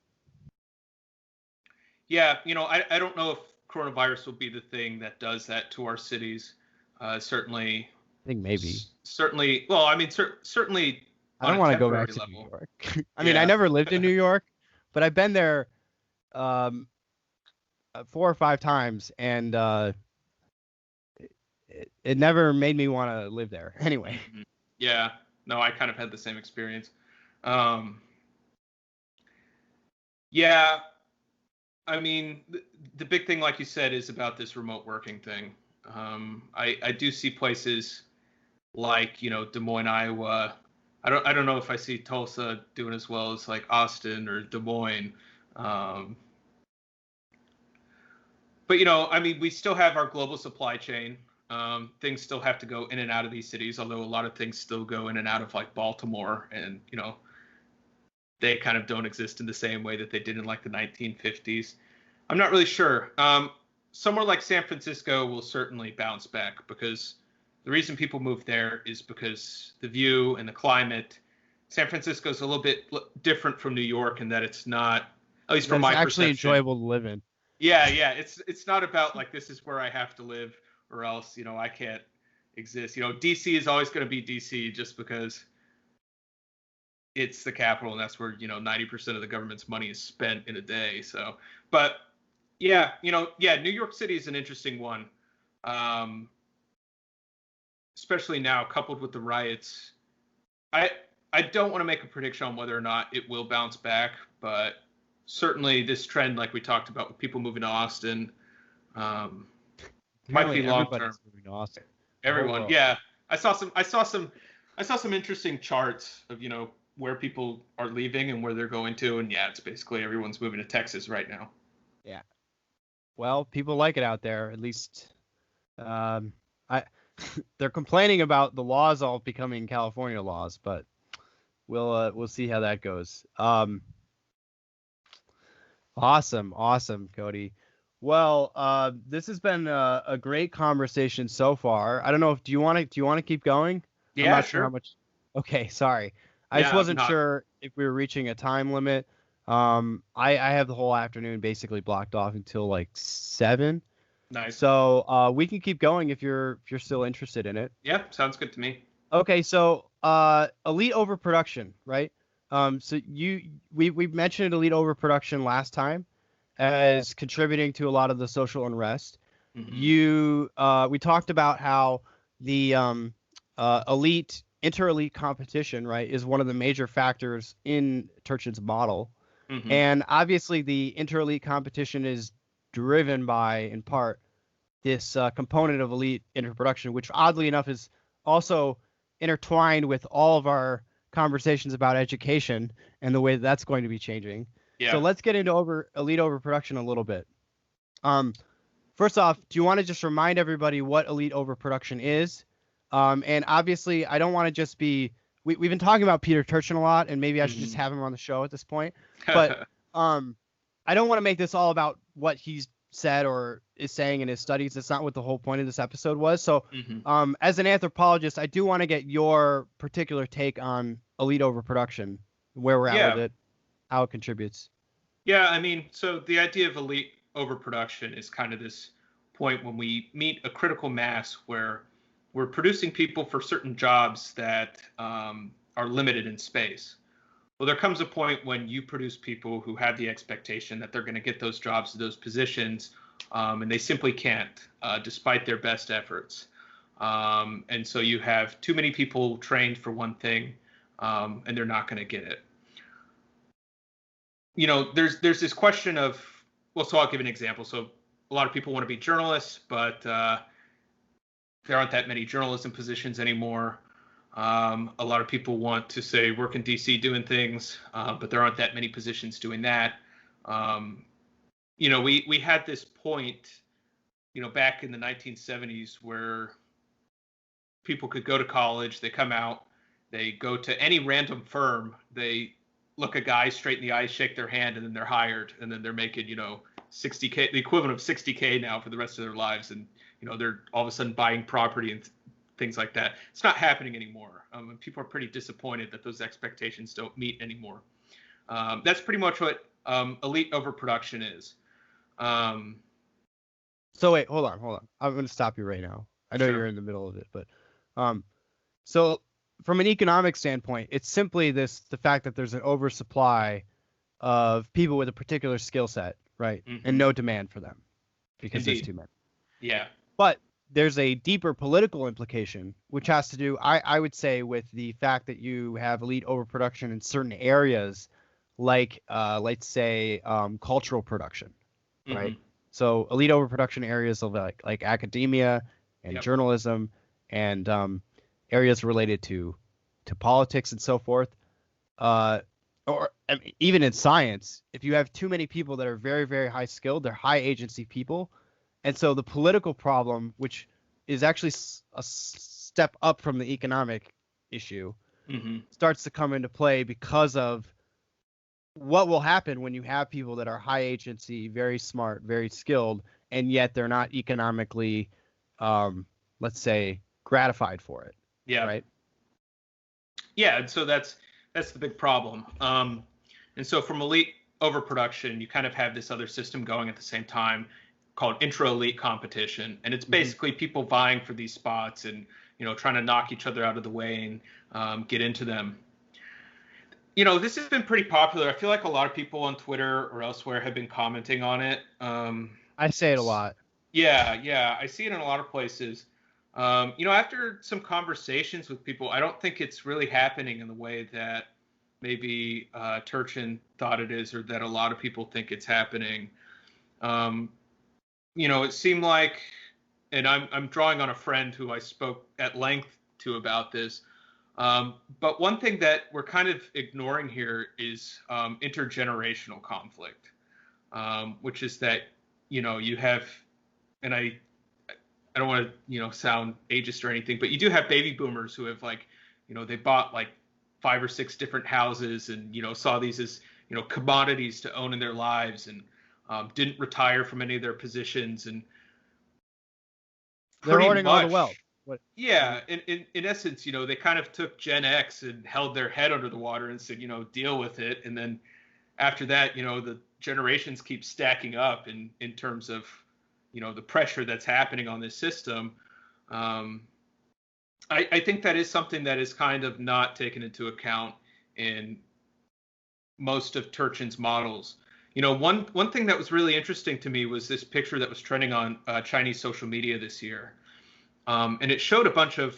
Yeah, I don't know if coronavirus will be the thing that does that to our cities. Certainly. I think maybe. Certainly. Well, I mean, certainly. I don't want to go back to New York. I mean, I never lived in New York, but I've been there 4 or 5 times, and it never made me want to live there. Anyway. Yeah, no, I kind of had the same experience. Yeah, I mean, the big thing, like you said, is about this remote working thing. I do see places like, Des Moines, Iowa. I don't know if I see Tulsa doing as well as like Austin or Des Moines. But I mean, we still have our global supply chain. Things still have to go in and out of these cities, although a lot of things still go in and out of like Baltimore, and they kind of don't exist in the same way that they did in like the 1950s. I'm not really sure. Somewhere like San Francisco will certainly bounce back, because the reason people move there is because the view and the climate. San Francisco is a little bit different from New York in that it's not, at least from my perception. It's actually enjoyable to live in. Yeah. It's not about like, this is where I have to live or else, I can't exist. DC is always going to be DC just because it's the capital, and that's where 90% of the government's money is spent in a day. So, but yeah, New York City is an interesting one, especially now coupled with the riots. I don't want to make a prediction on whether or not it will bounce back, but certainly this trend, like we talked about, with people moving to Austin, might be long term. Moving to Austin. Everyone, yeah. I saw some interesting charts of where people are leaving and where they're going to, and yeah, it's basically everyone's moving to Texas right now. Yeah. Well, people like it out there. At least, they're complaining about the laws all becoming California laws, but we'll see how that goes. Awesome, Cody. Well, this has been a great conversation so far. I don't know if do you want to keep going? Yeah, I'm not sure. Sure how much. Okay, sorry. I just wasn't sure if we were reaching a time limit. I have the whole afternoon basically blocked off until like 7. Nice. So we can keep going if you're still interested in it. Yeah, sounds good to me. Okay, so elite overproduction, right? So we mentioned elite overproduction last time as contributing to a lot of the social unrest. Mm-hmm. We talked about how the inter-elite competition, right, is one of the major factors in Turchin's model. Mm-hmm. And obviously the inter-elite competition is driven by, in part, this component of elite interproduction, which oddly enough is also intertwined with all of our conversations about education and the way that's going to be changing. Yeah. So let's get into elite overproduction a little bit. First off, do you want to just remind everybody what elite overproduction is? And obviously, I don't want to just be. We've been talking about Peter Turchin a lot, and maybe I should just have him on the show at this point. But I don't want to make this all about what he's said or is saying in his studies. That's not what the whole point of this episode was. So, as an anthropologist, I do want to get your particular take on elite overproduction, where we're at with it, how it contributes. Yeah, I mean, so the idea of elite overproduction is kind of this point when we meet a critical mass where we're producing people for certain jobs that are limited in space. Well, there comes a point when you produce people who have the expectation that they're going to get those jobs, those positions, and they simply can't, despite their best efforts. And so you have too many people trained for one thing, and they're not going to get it. There's this question of, well, so I'll give an example. So a lot of people want to be journalists, but there aren't that many journalism positions anymore. A lot of people want to say work in DC doing things, but there aren't that many positions doing that. We had this point, back in the 1970s where people could go to college, they come out, they go to any random firm, they look a guy straight in the eye, shake their hand, and then they're hired, and then they're making, $60K, the equivalent of $60K now for the rest of their lives, and they're all of a sudden buying property and things like that. It's not happening anymore. And people are pretty disappointed that those expectations don't meet anymore. That's pretty much what elite overproduction is. So wait, hold on. I'm going to stop you right now. I know you're in the middle of it, but so from an economic standpoint, it's simply the fact that there's an oversupply of people with a particular skill set, right? And no demand for them because there's too many. Yeah. But there's a deeper political implication, which has to do, I would say, with the fact that you have elite overproduction in certain areas, like, let's say, cultural production, right? So elite overproduction areas of like academia and journalism and areas related to politics and so forth. Or I mean, even in science, if you have too many people that are very, very high skilled, they're high agency people. And so the political problem, which is actually a step up from the economic issue, starts to come into play because of what will happen when you have people that are high agency, very smart, very skilled, and yet they're not economically, let's say, gratified for it. Yeah. Right. Yeah, and so that's the big problem. And so from elite overproduction, you kind of have this other system going at the same time called intra-elite competition, and it's basically people vying for these spots and trying to knock each other out of the way and get into them. This has been pretty popular. I feel like a lot of people on Twitter or elsewhere have been commenting on it. I say it a lot. Yeah, I see it in a lot of places. After some conversations with people, I don't think it's really happening in the way that maybe Turchin thought it is, or that a lot of people think it's happening. It seemed like, and I'm drawing on a friend who I spoke at length to about this. But one thing that we're kind of ignoring here is intergenerational conflict, which is that you have, and I don't want to sound ageist or anything, but you do have baby boomers who have they bought like 5 or 6 different houses and saw these as commodities to own in their lives, and didn't retire from any of their positions, and they're hoarding all the wealth. Yeah, in essence, they kind of took Gen X and held their head under the water and said, deal with it. And then after that, the generations keep stacking up in terms of, the pressure that's happening on this system. I think that is something that is kind of not taken into account in most of Turchin's models. One thing that was really interesting to me was this picture that was trending on Chinese social media this year. And it showed a bunch of,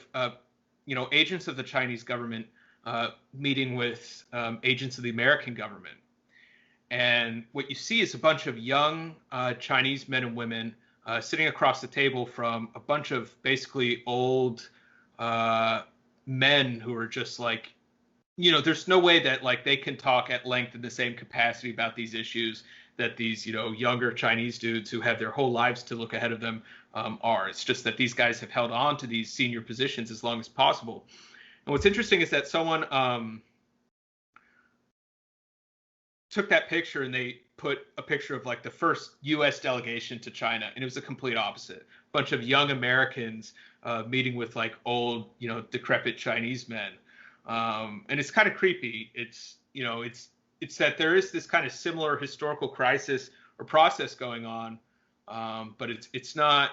agents of the Chinese government meeting with agents of the American government. And what you see is a bunch of young Chinese men and women sitting across the table from a bunch of basically old men who are just like, there's no way that they can talk at length in the same capacity about these issues that these, younger Chinese dudes who have their whole lives to look ahead of them are. It's just that these guys have held on to these senior positions as long as possible. And what's interesting is that someone took that picture and they put a picture of the first U.S. delegation to China, and it was the complete opposite. A bunch of young Americans meeting with old, decrepit Chinese men. And it's kind of creepy. It's that there is this kind of similar historical crisis or process going on, but it's not.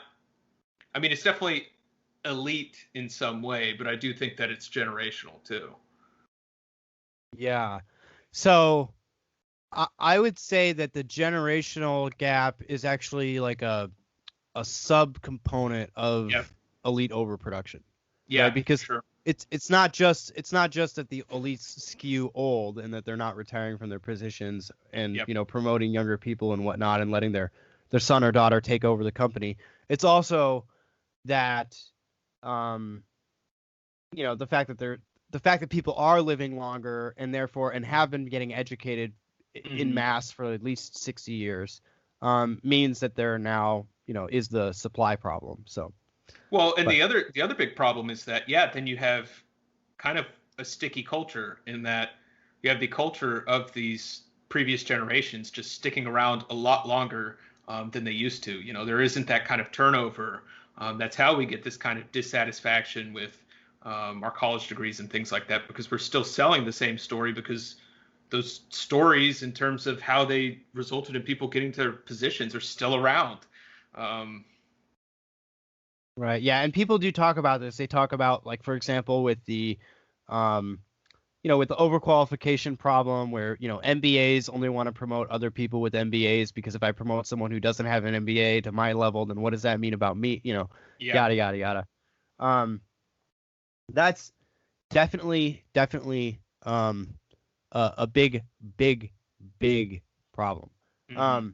I mean, it's definitely elite in some way, but I do think that it's generational too. Yeah. So I would say that the generational gap is actually like a sub-component of elite overproduction. Yeah, right? Because sure. It's not just that the elites skew old and that they're not retiring from their positions and promoting younger people and whatnot and letting their son or daughter take over the company. It's also that the fact that people are living longer and therefore and have been getting educated in mass for at least 60 years means that there now is the supply problem. So. Well, and the other big problem is that, then you have kind of a sticky culture in that you have the culture of these previous generations just sticking around a lot longer than they used to. There isn't that kind of turnover. That's how we get this kind of dissatisfaction with our college degrees and things like that, because we're still selling the same story, because those stories in terms of how they resulted in people getting to their positions are still around. Right. Yeah. And people do talk about this. They talk about, for example, with the with the overqualification problem where, MBAs only want to promote other people with MBAs because if I promote someone who doesn't have an MBA to my level, then what does that mean about me? Yeah. Yada, yada, yada. That's definitely a big, big, big problem. Mm-hmm.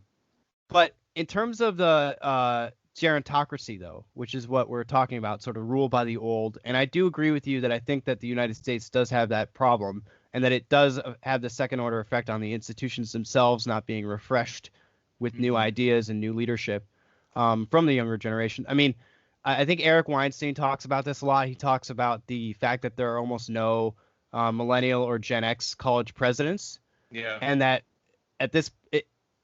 But in terms of the gerontocracy, though, which is what we're talking about, sort of rule by the old, and I do agree with you that I think that the United States does have that problem, and that it does have the second order effect on the institutions themselves not being refreshed with new Mm-hmm. ideas and new leadership from the younger generation. I mean, I think Eric Weinstein talks about this a lot. He talks about the fact that there are almost no millennial or Gen X college presidents, Yeah. and that at this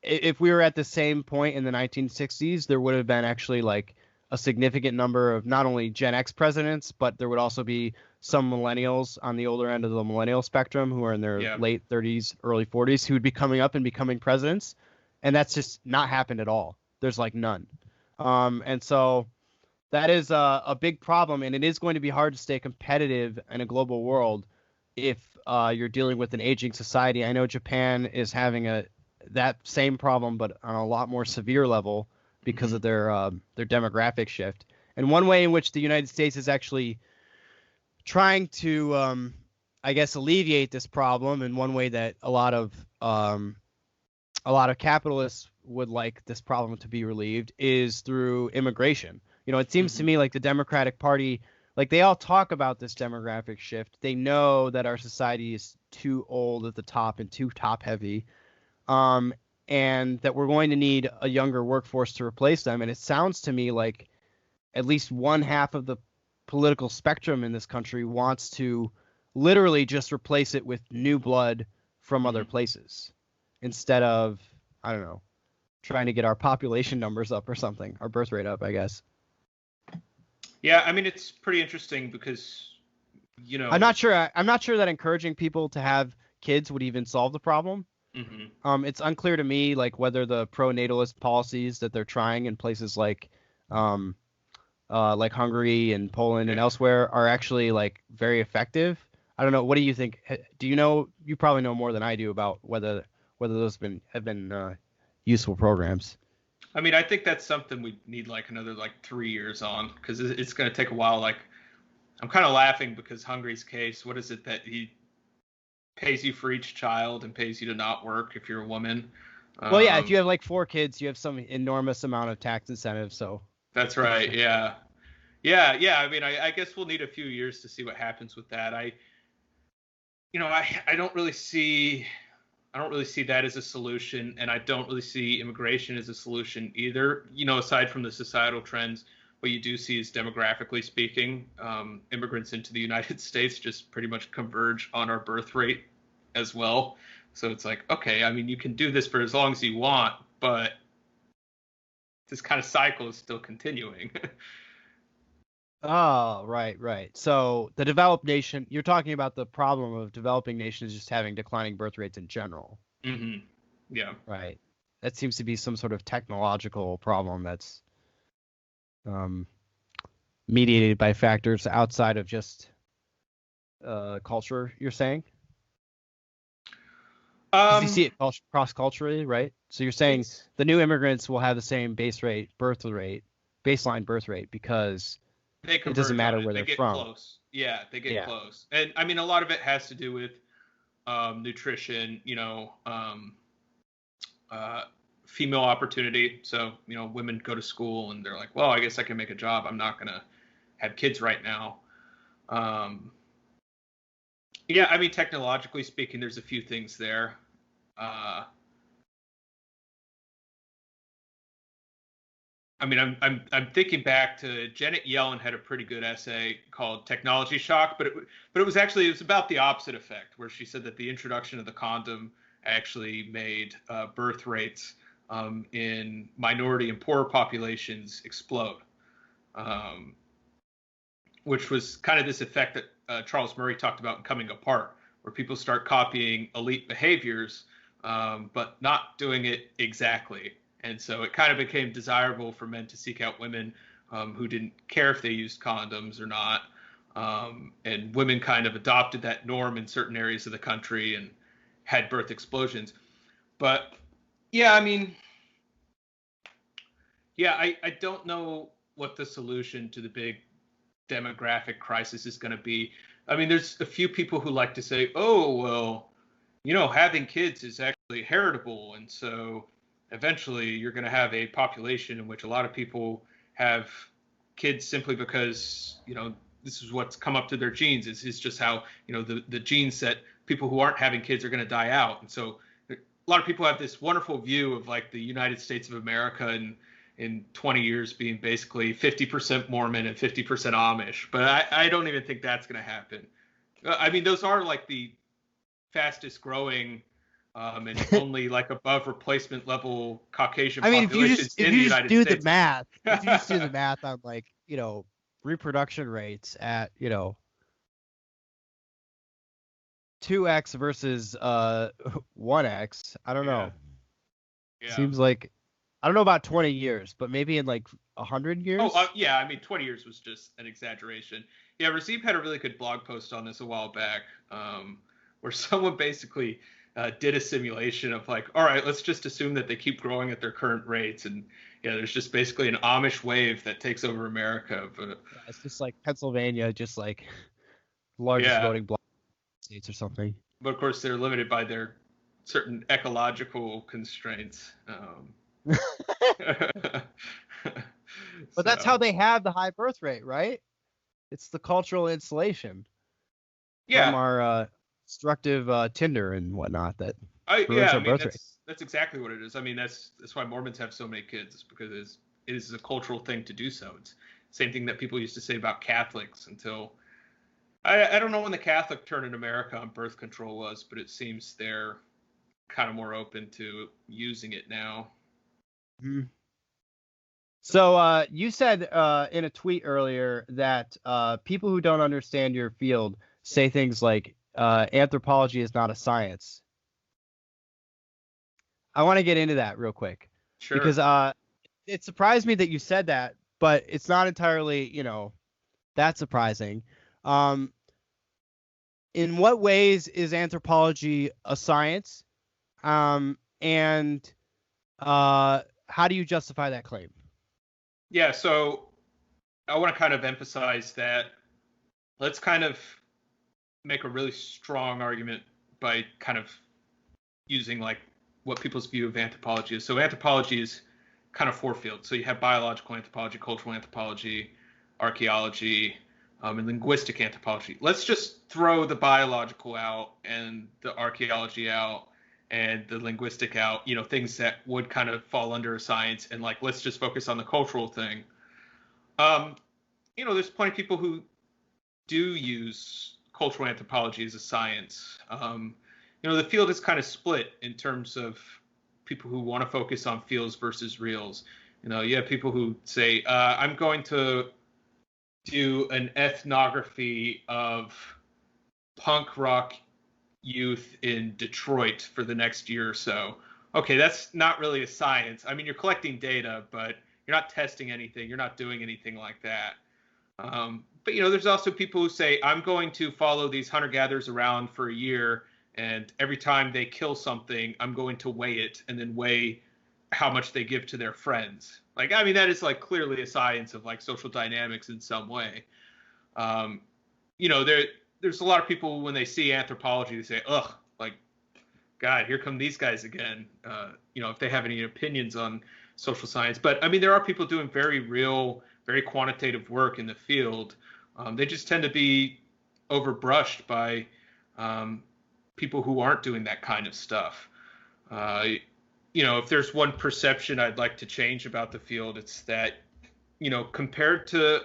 if we were at the same point in the 1960s, there would have been actually like a significant number of not only Gen X presidents, but there would also be some millennials on the older end of the millennial spectrum who are in their Yeah. late 30s, early 40s who would be coming up and becoming presidents. And that's just not happened at all. There's like none. And so that is a big problem, and it is going to be hard to stay competitive in a global world if you're dealing with an aging society. I know Japan is having that same problem, but on a lot more severe level because Mm-hmm. of their demographic shift. And one way in which the United States is actually trying to, I guess, alleviate this problem, and one way that a lot of capitalists would like this problem to be relieved is through immigration. It seems to Mm-hmm. me like the Democratic Party, like they all talk about this demographic shift. They know that our society is too old at the top and too top heavy, um, and that we're going to need a younger workforce to replace them. And it sounds to me like at least one half of the political spectrum in this country wants to literally just replace it with new blood from other Mm-hmm. places instead of, I don't know, trying to get our population numbers up or something, our birth rate up, I guess. Yeah, I mean, it's pretty interesting because, you I'm know, not sure. I'm not sure that encouraging people to have kids would even solve the problem. mm-hmm. It's unclear to me, like whether the pro-natalist policies that they're trying in places um, like Hungary and Poland and Yeah. elsewhere are actually like very effective. I don't know. What do you think? Do you know? You probably know more than I do about whether those have been useful programs. I mean, I think that's something we need like another like 3 years on because it's going to take a while. Like, I'm kind of laughing because Hungary's case, what is it that he pays you for each child and pays you to not work if you're a woman? Well, yeah, if Um, you have like 4 kids, you have some enormous amount of tax incentives. So that's it's right. Yeah. Yeah. Yeah. I mean, I guess we'll need a few years to see what happens with that. I I don't really see that as a solution, and I don't really see immigration as a solution either. Aside from the societal trends, what you do see is demographically speaking, immigrants into the United States just pretty much converge on our birth rate as well. So it's like, okay, I mean, you can do this for as long as you want, but this kind of cycle is still continuing. Oh, right, right. So the developed nation, you're talking about the problem of developing nations just having declining birth rates in general, hmm Yeah. right? That seems to be some sort of technological problem that's um, mediated by factors outside of just culture, you're saying? Because you Um, see it cross-culturally, right? So you're saying it's the new immigrants will have the same baseline birth rate, because They it doesn't converge on matter it. where They they're get from. close. Yeah, they get Yeah. close. And I mean, a lot of it has to do with nutrition, uh, female opportunity. So, women go to school and they're like, well, I guess I can make a job. I'm not going to have kids right now. Um, yeah, I mean, technologically speaking, there's a few things there. Uh, I mean, I'm thinking back to Janet Yellen had a pretty good essay called "Technology Shock," but it was about the opposite effect, where she said that the introduction of the condom actually made birth rates in minority and poorer populations explode, um, which was kind of this effect that Charles Murray talked about in Coming Apart, where people start copying elite behaviors, but not doing it exactly. And so it kind of became desirable for men to seek out women who didn't care if they used condoms or not. and women kind of adopted that norm in certain areas of the country and had birth explosions. But yeah, I mean, yeah, I don't know what the solution to the big demographic crisis is going to be. I mean, there's a few people who like to say, oh, well, having kids is actually heritable. And so eventually you're going to have a population in which a lot of people have kids simply because, this is what's come up to their genes. It's just how, the genes that people who aren't having kids are going to die out. And so a lot of people have this wonderful view of like the United States of America and in 20 years being basically 50% Mormon and 50% Amish. But I don't even think that's going to happen. I mean, those are like the fastest growing and only like above replacement level Caucasian populations in the United States. If you just do the math on like, reproduction rates at, 2x versus 1x, I don't know. Yeah. Seems like, I don't know about 20 years, but maybe in like 100 years. Oh, yeah. I mean, 20 years was just an exaggeration. Yeah, Razib had a really good blog post on this a while back, where someone basically did a simulation of like, all right, let's just assume that they keep growing at their current rates, and there's just basically an Amish wave that takes over America. But it's just like Pennsylvania, just like largest voting bloc states or something. But of course, they're limited by their certain ecological constraints. But that's how they have the high birth rate, right? It's the cultural insulation from our destructive Tinder and whatnot that ruins our birth rate. That's exactly what it is. I mean, that's why Mormons have so many kids. It's because it is a cultural thing to do so. It's the same thing that people used to say about Catholics until I don't know when the Catholic turn in America on birth control was, but it seems they're kind of more open to using it now. Mm-hmm. So you said in a tweet earlier that people who don't understand your field say things like anthropology is not a science. I want to get into that real quick. Sure. Because it surprised me that you said that, but it's not entirely, that surprising. In what ways is anthropology a science? And how do you justify that claim? Yeah, so I want to kind of emphasize that let's kind of make a really strong argument by kind of using like what people's view of anthropology is. So anthropology is kind of four fields. So you have biological anthropology, cultural anthropology, archaeology, and linguistic anthropology. Let's just throw the biological out and the archaeology out and the linguistic out, things that would kind of fall under a science, and like let's just focus on the cultural thing. There's plenty of people who do use cultural anthropology as a science. The field is kind of split in terms of people who want to focus on feels versus reals. You have people who say, I'm going to do an ethnography of punk rock youth in Detroit for the next year or so. Okay, that's not really a science. I mean, you're collecting data, but you're not testing anything. You're not doing anything like that. But there's also people who say, I'm going to follow these hunter-gatherers around for a year, and every time they kill something, I'm going to weigh it and then weigh how much they give to their friends. Like, I mean, that is like clearly a science of like social dynamics in some way. There's a lot of people when they see anthropology, they say, ugh, like, God, here come these guys again. If they have any opinions on social science. But I mean, there are people doing very real, very quantitative work in the field. They just tend to be overbrushed by people who aren't doing that kind of stuff. If there's one perception I'd like to change about the field, it's that, compared to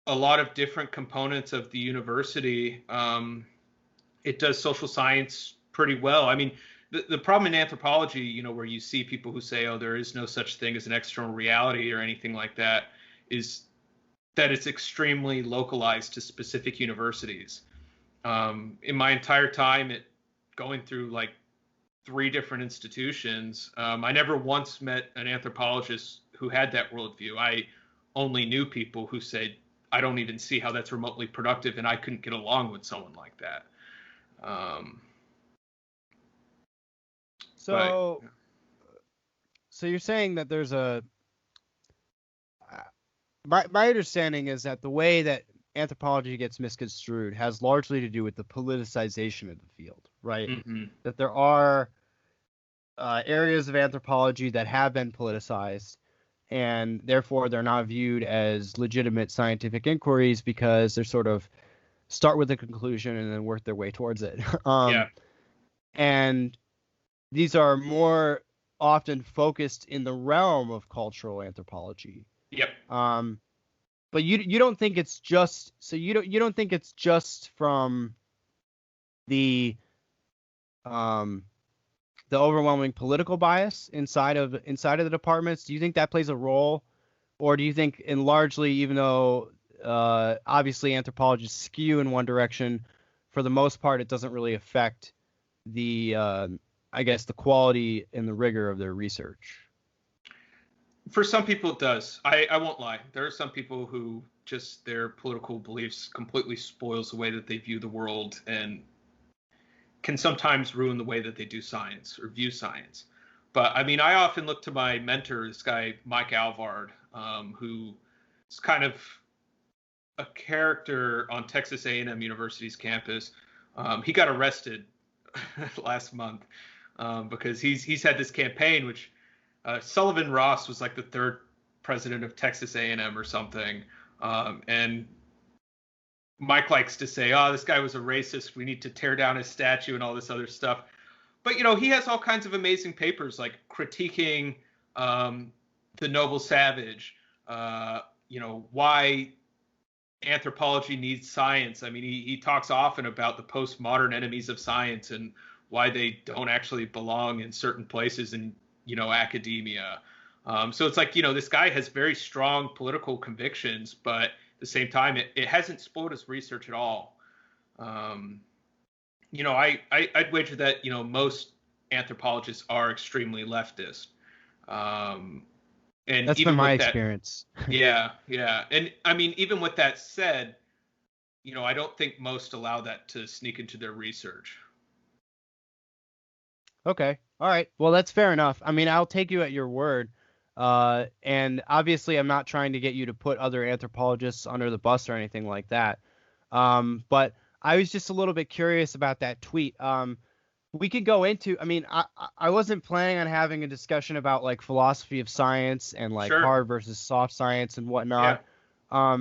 a lot of different components of the university, it does social science pretty well. I mean, the problem in anthropology, where you see people who say, oh, there is no such thing as an external reality or anything like that, is that it's extremely localized to specific universities. In my entire time going through like 3 different institutions, I never once met an anthropologist who had that worldview. I only knew people who said I don't even see how that's remotely productive, and I couldn't get along with someone like that. So you're saying that there's my understanding is that the way that anthropology gets misconstrued has largely to do with the politicization of the field, right? Mm-hmm. That there are areas of anthropology that have been politicized, and therefore they're not viewed as legitimate scientific inquiries because they're sort of start with a conclusion and then work their way towards it. And these are more often focused in the realm of cultural anthropology. Yep. But you don't think it's just you don't think it's just from the overwhelming political bias inside of the departments? Do you think that plays a role, or do you think, in largely, even though obviously anthropologists skew in one direction, for the most part, it doesn't really affect the I guess the quality and the rigor of their research? For some people, it does. I won't lie. There are some people who just their political beliefs completely spoils the way that they view the world and can sometimes ruin the way that they do science or view science. But I mean, I often look to my mentor, this guy, Mike Alvard, who is kind of a character on Texas A&M University's campus. He got arrested last month because he's had this campaign, which Sullivan Ross was like the third president of Texas A&M or something. And Mike likes to say, oh, this guy was a racist. We need to tear down his statue and all this other stuff. But, you know, he has all kinds of amazing papers like critiquing the noble savage, you know, why anthropology needs science. I mean, he talks often about the postmodern enemies of science and why they don't actually belong in certain places in, you know, academia. So it's like, you know, this guy has very strong political convictions, but at the same time, it hasn't spoiled his research at all. You know, I'd wager that, you know, most anthropologists are extremely leftist. And that's even been my with that, experience. yeah. And I mean, even with that said, you know, I don't think most allow that to sneak into their research. Okay. All right. Well, that's fair enough. I mean, I'll take you at your word. And obviously, I'm not trying to get you to put other anthropologists under the bus or anything like that. But I was just a little bit curious about that tweet. We could go into, I mean, I wasn't planning on having a discussion about like philosophy of science and like Sure. hard versus soft science and whatnot. Yeah.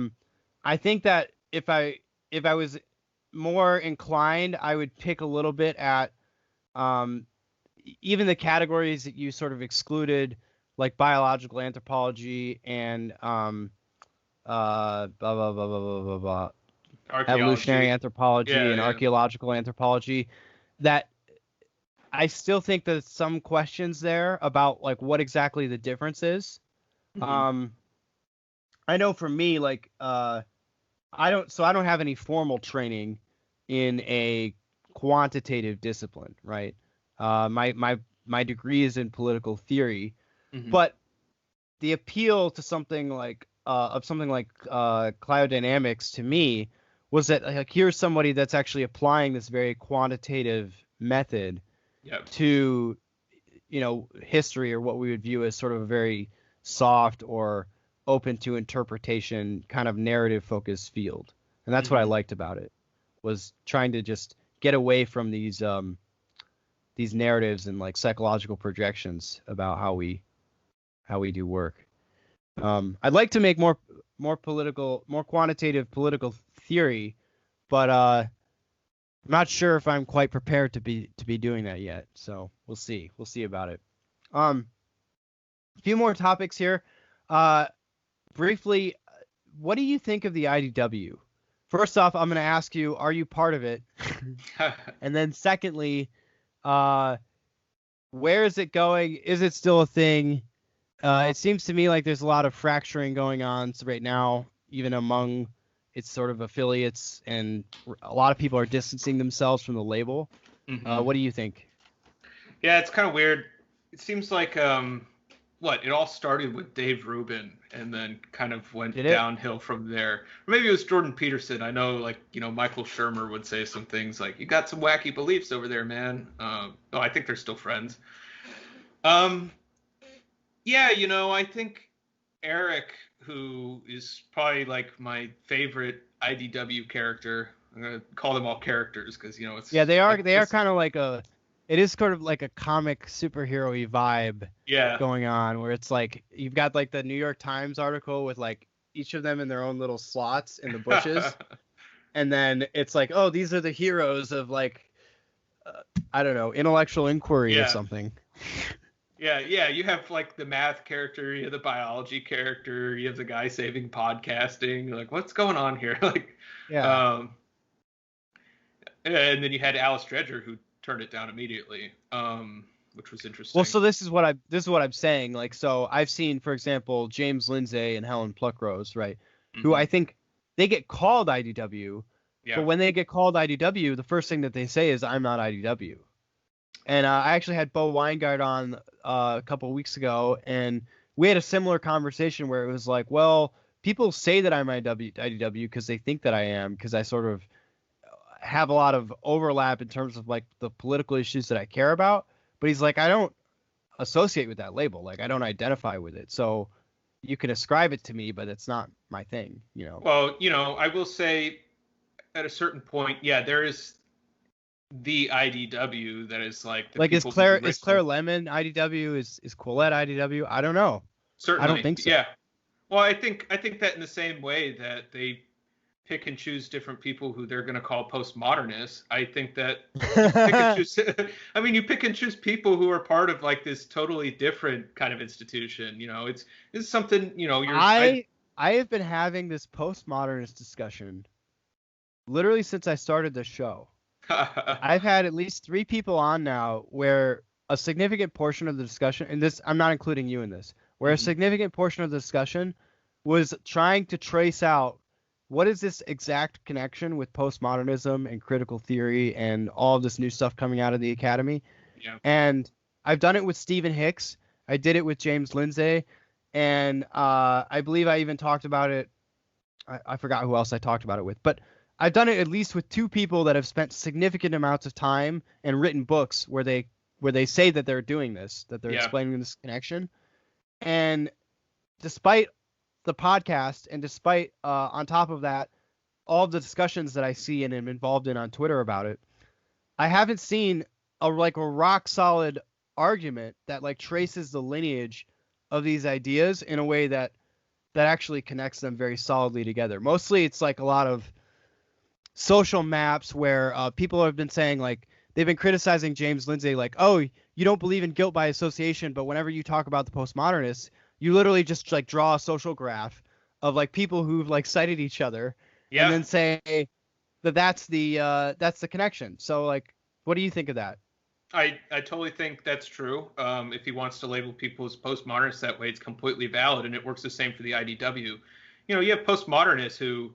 I think that if I was more inclined, I would pick a little bit at even the categories that you sort of excluded, like biological anthropology and evolutionary anthropology and archaeological anthropology, that I still think there's some questions there about like what exactly the difference is. Mm-hmm. I know for me, like I don't have any formal training in a quantitative discipline, right? My degree is in political theory, mm-hmm. But the appeal to something like Cliodynamics to me was that like here's somebody that's actually applying this very quantitative method to, you know, history, or what we would view as sort of a very soft or open to interpretation kind of narrative focused field. And that's mm-hmm. what I liked about it, was trying to just get away from these narratives and like psychological projections about how we do work. I'd like to make more quantitative political theory, but I'm not sure if I'm quite prepared to be doing that yet. So we'll see about it. A few more topics here. Briefly, what do you think of the IDW? First off, I'm going to ask you, are you part of it? And then secondly, where is it going? Is it still a thing? It seems to me like there's a lot of fracturing going on right now, even among its sort of affiliates, and a lot of people are distancing themselves from the label. Mm-hmm. What do you think? Yeah, it's kind of weird. It seems like it all started with Dave Rubin and then kind of went Did it? downhill from there. Or maybe it was Jordan Peterson. I know, like, Michael Shermer would say some things like, "You got some wacky beliefs over there, man." I think they're still friends. Yeah, I think Eric, who is probably like my favorite IDW character. I'm gonna call them all characters because it's they are like they are kind of like it is sort of like a comic superhero-y vibe yeah. going on, where it's like you've got like the New York Times article with like each of them in their own little slots in the bushes, and then it's like, oh, these are the heroes of like I don't know, intellectual inquiry or Yeah. something. Yeah, you have like the math character, you have the biology character, you have the guy saving podcasting. You're like, what's going on here? Like, Yeah. And then you had Alice Dredger, who turned it down immediately, which was interesting. Well, so this is what I'm saying. Like, so I've seen, for example, James Lindsay and Helen Pluckrose, right? Who I think they get called IDW, Yeah. but when they get called IDW, the first thing that they say is, "I'm not IDW." And I actually had Bo Weingart on a couple of weeks ago, and we had a similar conversation where it was like, well, people say that I'm IDW because they think that I am, because I sort of have a lot of overlap in terms of like the political issues that I care about. But he's like, I don't associate with that label. Like, I don't identify with it. So you can ascribe it to me, but it's not my thing, Well, I will say at a certain point, yeah, there is the IDW that is like the like people is Claire Lemon IDW? Is Colette IDW? I don't know. Certainly. I don't think so. Yeah. Well, I think that in the same way that they pick and choose different people who they're going to call postmodernists, I think that you pick and choose. I mean, you pick and choose people who are part of like this totally different kind of institution. It's something. I have been having this postmodernist discussion literally since I started the show. I've had at least 3 people on now where a significant portion of the discussion, and this, I'm not including you in this, where a significant portion of the discussion was trying to trace out what is this exact connection with postmodernism and critical theory and all of this new stuff coming out of the academy. Yeah. And I've done it with Stephen Hicks. I did it with James Lindsay. And I believe I even talked about it. I forgot who else I talked about it with. But I've done it at least with 2 people that have spent significant amounts of time and written books where they say that they're doing this, that they're explaining this connection. And despite the podcast, and despite on top of that, all of the discussions that I see and am involved in on Twitter about it, I haven't seen a rock solid argument that like traces the lineage of these ideas in a way that actually connects them very solidly together. Mostly it's like a lot of social maps where people have been saying, like, they've been criticizing James Lindsay, like, oh, you don't believe in guilt by association, but whenever you talk about the postmodernists, you literally just like draw a social graph of like people who've like cited each other and then say that's the connection. So like, what do you think of that? I totally think that's true. If he wants to label people as postmodernists that way, it's completely valid, and it works the same for the IDW. You have postmodernists who,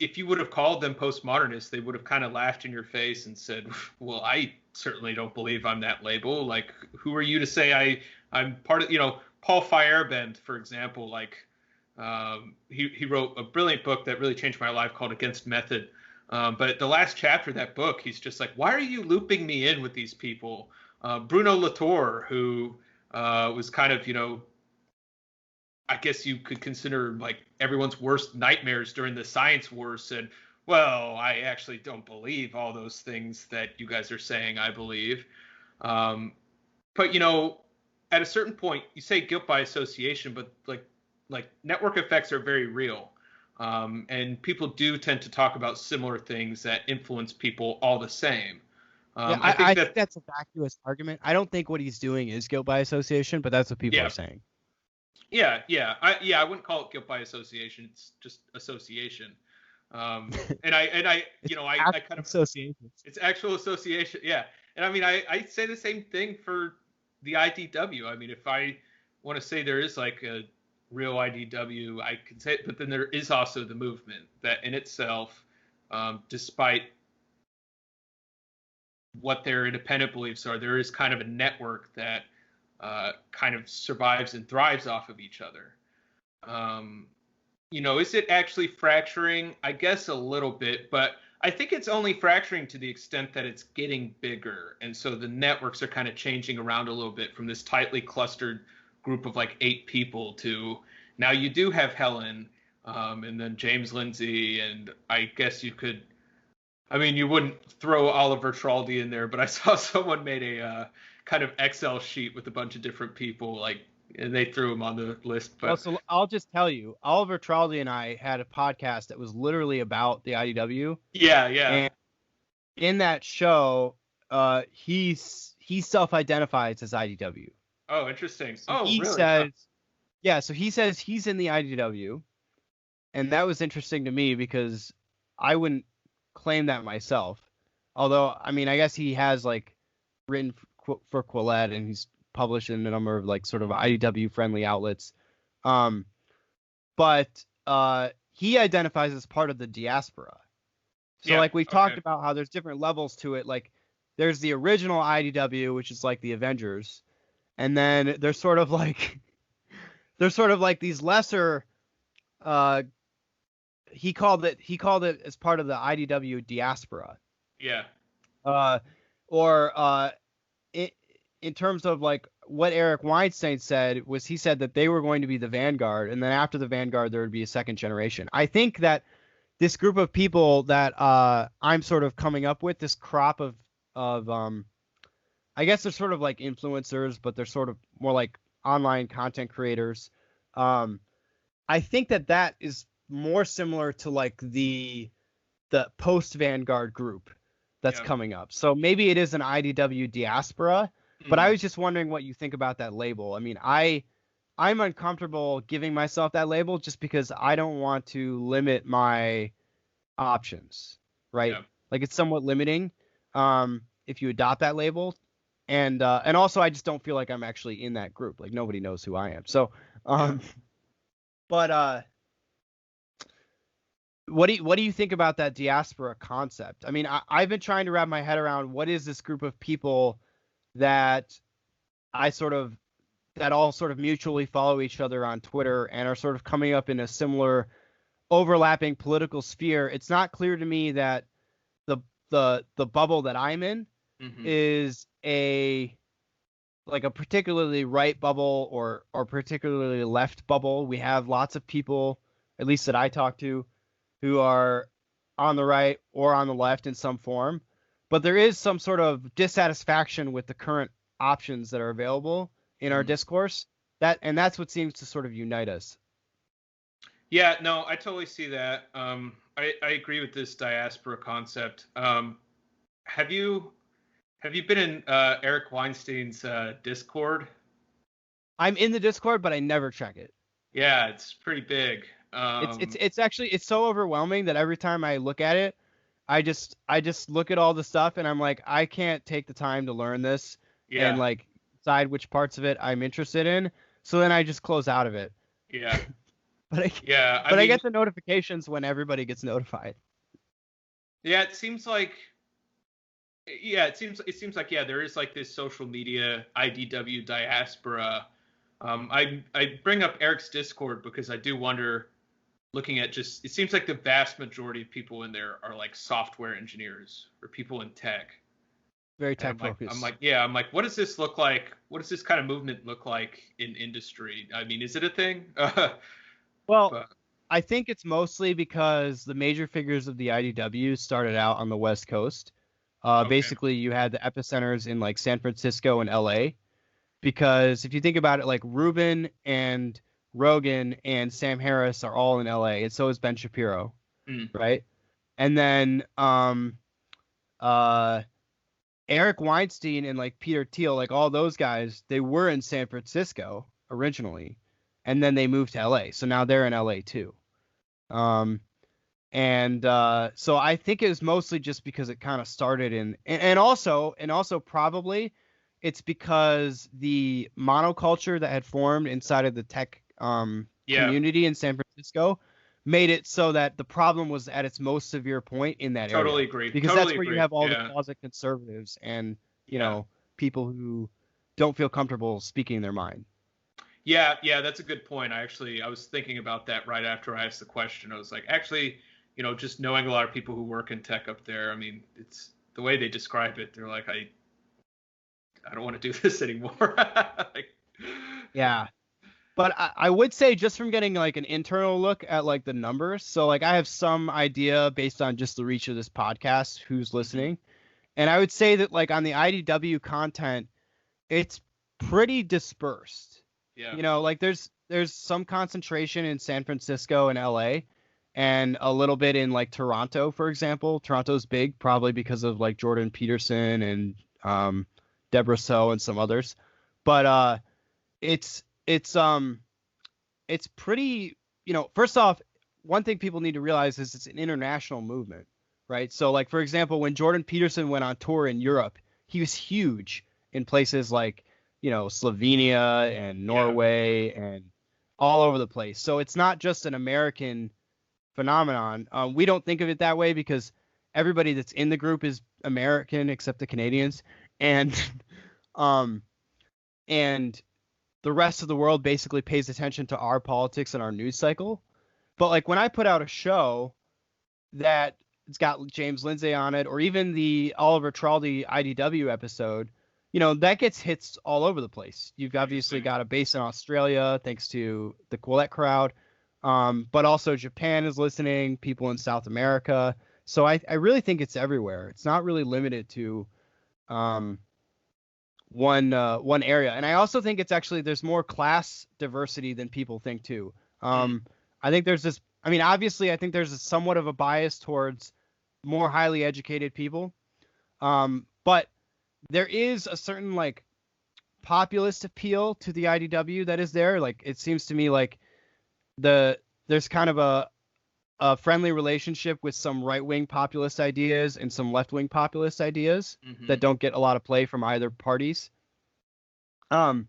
if you would have called them postmodernists, they would have kind of laughed in your face and said, well, I certainly don't believe I'm that label. Like, who are you to say I'm part of, Paul Feyerabend, for example, like, he wrote a brilliant book that really changed my life called Against Method. But the last chapter of that book, he's just like, why are you looping me in with these people? Bruno Latour, who was kind of, I guess you could consider like everyone's worst nightmares during the science wars, said, well, I actually don't believe all those things that you guys are saying I believe. But, at a certain point, you say guilt by association, but like network effects are very real. And people do tend to talk about similar things that influence people all the same. I think that's a vacuous argument. I don't think what he's doing is guilt by association, but that's what people are saying. Yeah. I wouldn't call it guilt by association. It's just association. And I kind of association. It's actual association. Yeah. And I mean, I say the same thing for the IDW. I mean, if I want to say there is like a real IDW, I can say it, but then there is also the movement that in itself, despite what their independent beliefs are, there is kind of a network that kind of survives and thrives off of each other. Is it actually fracturing? I guess a little bit, but I think it's only fracturing to the extent that it's getting bigger. And so the networks are kind of changing around a little bit from this tightly clustered group of like 8 people to now you do have Helen, and then James Lindsay, and I guess you wouldn't throw Oliver Traldi in there, but I saw someone made a kind of Excel sheet with a bunch of different people, and they threw him on the list. But so I'll just tell you, Oliver Traldi and I had a podcast that was literally about the IDW. Yeah. And in that show, he self-identifies as IDW. Oh, interesting. So he really? So he says he's in the IDW, and that was interesting to me because I wouldn't claim that myself. Although, I mean, I guess he has like written for Quillette, and he's published in a number of like sort of IDW friendly outlets. But he identifies as part of the diaspora. So like we've talked about how there's different levels to it. Like there's the original IDW, which is like the Avengers. And then there's sort of like these lesser, he called it as part of the IDW diaspora. Yeah. In terms of like what Eric Weinstein said was he said that they were going to be the vanguard, and then after the vanguard there would be a second generation. I think that this group of people that I'm sort of coming up with, this crop of I guess they're sort of like influencers, but they're sort of more like online content creators. I think that is more similar to like the post vanguard group that's coming up. So maybe it is an IDW diaspora. But I was just wondering what you think about that label. I mean, I'm uncomfortable giving myself that label just because I don't want to limit my options, right? Yeah. Like it's somewhat limiting if you adopt that label. And also I just don't feel like I'm actually in that group. Like nobody knows who I am. So, but what do you think about that diaspora concept? I mean, I've been trying to wrap my head around what is this group of people that all sort of mutually follow each other on Twitter and are sort of coming up in a similar overlapping political sphere. It's not clear to me that the bubble that I'm in is a particularly right bubble or particularly left bubble. We have lots of people, at least that I talk to, who are on the right or on the left in some form. But there is some sort of dissatisfaction with the current options that are available in our discourse. That's what seems to sort of unite us. Yeah, no, I totally see that. I agree with this diaspora concept. Have you been in Eric Weinstein's Discord? I'm in the Discord, but I never check it. Yeah, it's pretty big. It's actually so overwhelming that every time I look at it, I just look at all the stuff and I'm like, I can't take the time to learn this and like decide which parts of it I'm interested in. So then I just close out of it. Yeah. I get the notifications when everybody gets notified. Yeah, it seems like there is like this social media IDW diaspora. I bring up Eric's Discord because I do wonder, looking at it seems like the vast majority of people in there are like software engineers or people in tech. Very tech focused. I'm like, what does this look like? What does this kind of movement look like in industry? I mean, is it a thing? I think it's mostly because the major figures of the IDW started out on the West Coast. Basically, you had the epicenters in like San Francisco and LA. Because if you think about it, like Rubin and Rogan and Sam Harris are all in LA, and so is Ben Shapiro, right? And then Eric Weinstein and like Peter Thiel, like all those guys, they were in San Francisco originally, and then they moved to LA. So now they're in LA too. So I think it was mostly just because it kind of started and also probably it's because the monoculture that had formed inside of the tech community in San Francisco made it so that the problem was at its most severe point in that area. Totally agree. Because that's where you have all the closet conservatives and, you know, people who don't feel comfortable speaking their mind. Yeah, that's a good point. I was thinking about that right after I asked the question. I was like, actually, just knowing a lot of people who work in tech up there, I mean, it's the way they describe it. They're like, I don't want to do this anymore. Like, Yeah. But I would say, just from getting like an internal look at like the numbers, so like I have some idea based on just the reach of this podcast who's listening. And I would say that like on the IDW content, it's pretty dispersed. yeah, Like there's some concentration in San Francisco and LA, and a little bit in like Toronto, for example. Toronto's big probably because of like Jordan Peterson and Deborah So and some others. But it's pretty, first off, one thing people need to realize is it's an international movement, right? So like, for example, when Jordan Peterson went on tour in Europe, he was huge in places like, Slovenia and Norway and all over the place. So it's not just an American phenomenon. We don't think of it that way because everybody that's in the group is American except the Canadians. And, and the rest of the world basically pays attention to our politics and our news cycle. But like when I put out a show that it's got James Lindsay on it, or even the Oliver Traldi IDW episode, that gets hits all over the place. You've obviously got a base in Australia thanks to the Quillette crowd, but also Japan is listening, people in South America. So I really think it's everywhere. It's not really limited to one area. And I also think it's actually, there's more class diversity than people think too. I think there's this, I mean, obviously I think there's somewhat of a bias towards more highly educated people. But there is a certain like populist appeal to the IDW that is there. Like, it seems to me like there's kind of a friendly relationship with some right-wing populist ideas and some left-wing populist ideas that don't get a lot of play from either parties. And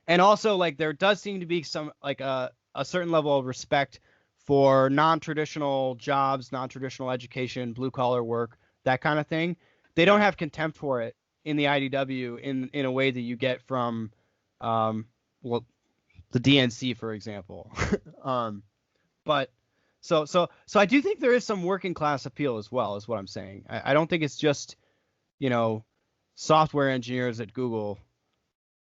also like there does seem to be some like a certain level of respect for non-traditional jobs, non-traditional education, blue-collar work, that kind of thing. They don't have contempt for it in the IDW in a way that you get from, the DNC, for example. But so I do think there is some working class appeal as well, is what I'm saying. I don't think it's just, software engineers at Google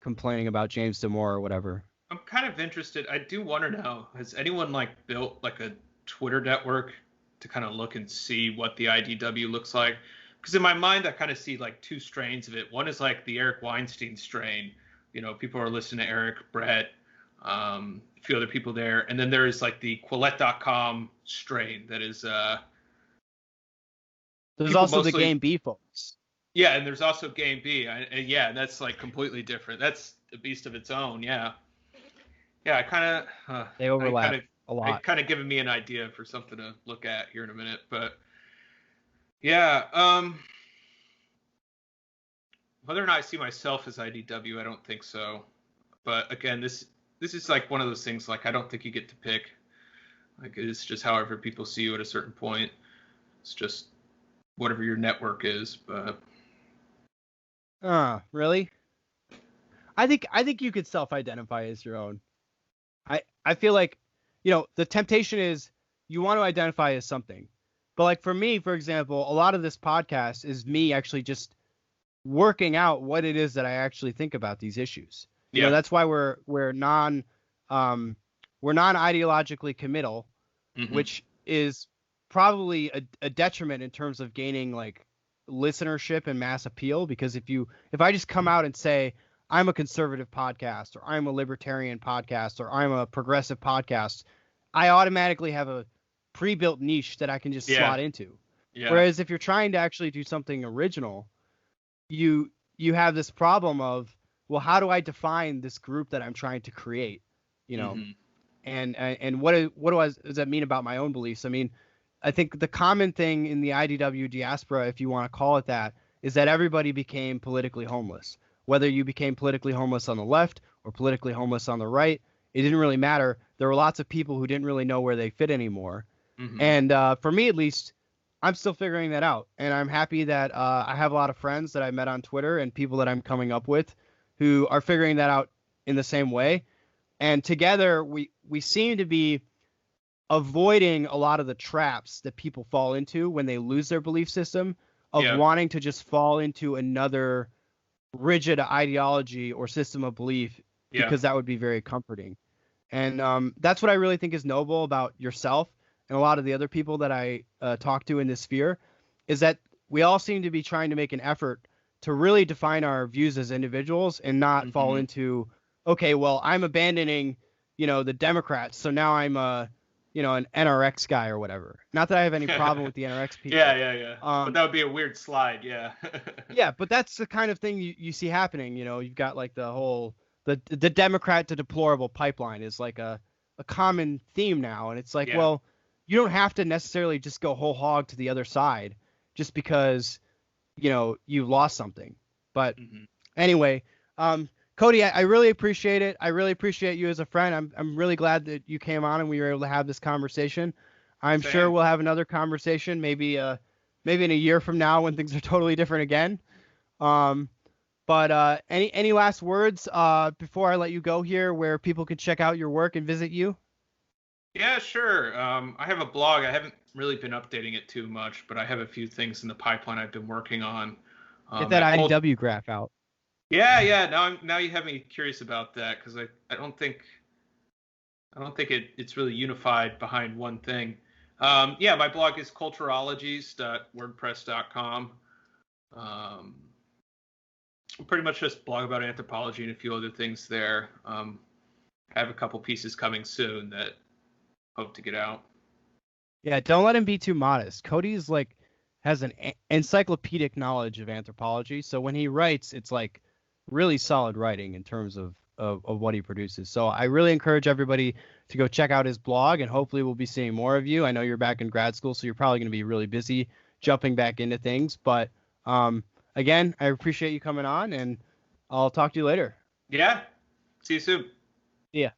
complaining about James Damore or whatever. I'm kind of interested. I do wonder now, has anyone like built like a Twitter network to kind of look and see what the IDW looks like? Because in my mind, I kind of see like two strains of it. One is like the Eric Weinstein strain. People are listening to Eric, Brett, a few other people there. And then there is like the Quillette.com strain that is... There's also mostly the Game B folks. Yeah, and there's also Game B. And that's like completely different. That's a beast of its own, yeah. Yeah, I kind of... they overlap a lot. It kind of given me an idea for something to look at here in a minute, but... Yeah, whether or not I see myself as IDW, I don't think so. But again, this is like one of those things, like I don't think you get to pick. Like it's just however people see you at a certain point. It's just whatever your network is, but really? I think you could self-identify as your own. I feel like, the temptation is you want to identify as something. But like for me, for example, a lot of this podcast is me actually just working out what it is that I actually think about these issues. Yeah. That's why we're non-ideologically committal, which is probably a detriment in terms of gaining like listenership and mass appeal. Because if I just come out and say I'm a conservative podcast, or I'm a libertarian podcast, or I'm a progressive podcast, I automatically have a pre-built niche that I can just slot into. Yeah. Whereas if you're trying to actually do something original, you have this problem of, well, how do I define this group that I'm trying to create? And what does that mean about my own beliefs? I mean, I think the common thing in the IDW diaspora, if you want to call it that, is that everybody became politically homeless. Whether you became politically homeless on the left or politically homeless on the right, it didn't really matter. There were lots of people who didn't really know where they fit anymore. And for me, at least, I'm still figuring that out. And I'm happy that I have a lot of friends that I met on Twitter and people that I'm coming up with who are figuring that out in the same way. And together we seem to be avoiding a lot of the traps that people fall into when they lose their belief system of wanting to just fall into another rigid ideology or system of belief because that would be very comforting. And that's what I really think is noble about yourself and a lot of the other people that I talk to in this sphere, is that we all seem to be trying to make an effort to really define our views as individuals and not fall into, okay, well, I'm abandoning, the Democrats, so now I'm an NRX guy or whatever. Not that I have any problem with the NRX people. Yeah. But that would be a weird slide, yeah. Yeah, but that's the kind of thing you see happening. You've got like the whole the Democrat to deplorable pipeline is like a common theme now, and it's like, well, you don't have to necessarily just go whole hog to the other side just because you lost something. But anyway, Cody, I really appreciate it. I really appreciate you as a friend. I'm really glad that you came on and we were able to have this conversation. I'm sure we'll have another conversation maybe in a year from now when things are totally different again. But any last words before I let you go here, where people could check out your work and visit you? Yeah, sure. I have a blog. I haven't really been updating it too much, but I have a few things in the pipeline I've been working on. Get that IDW graph out. Yeah. Now you have me curious about that, because I don't think it's really unified behind one thing. My blog is culturologies.wordpress.com. Pretty much just blog about anthropology and a few other things there. I have a couple pieces coming soon that hope to get out. Yeah, don't let him be too modest. Cody's has an encyclopedic knowledge of anthropology, so when he writes, it's like really solid writing in terms of what he produces. So I really encourage everybody to go check out his blog, and hopefully we'll be seeing more of you. I know you're back in grad school, so you're probably going to be really busy jumping back into things. But again, I appreciate you coming on, and I'll talk to you later. Yeah. See you soon. Yeah.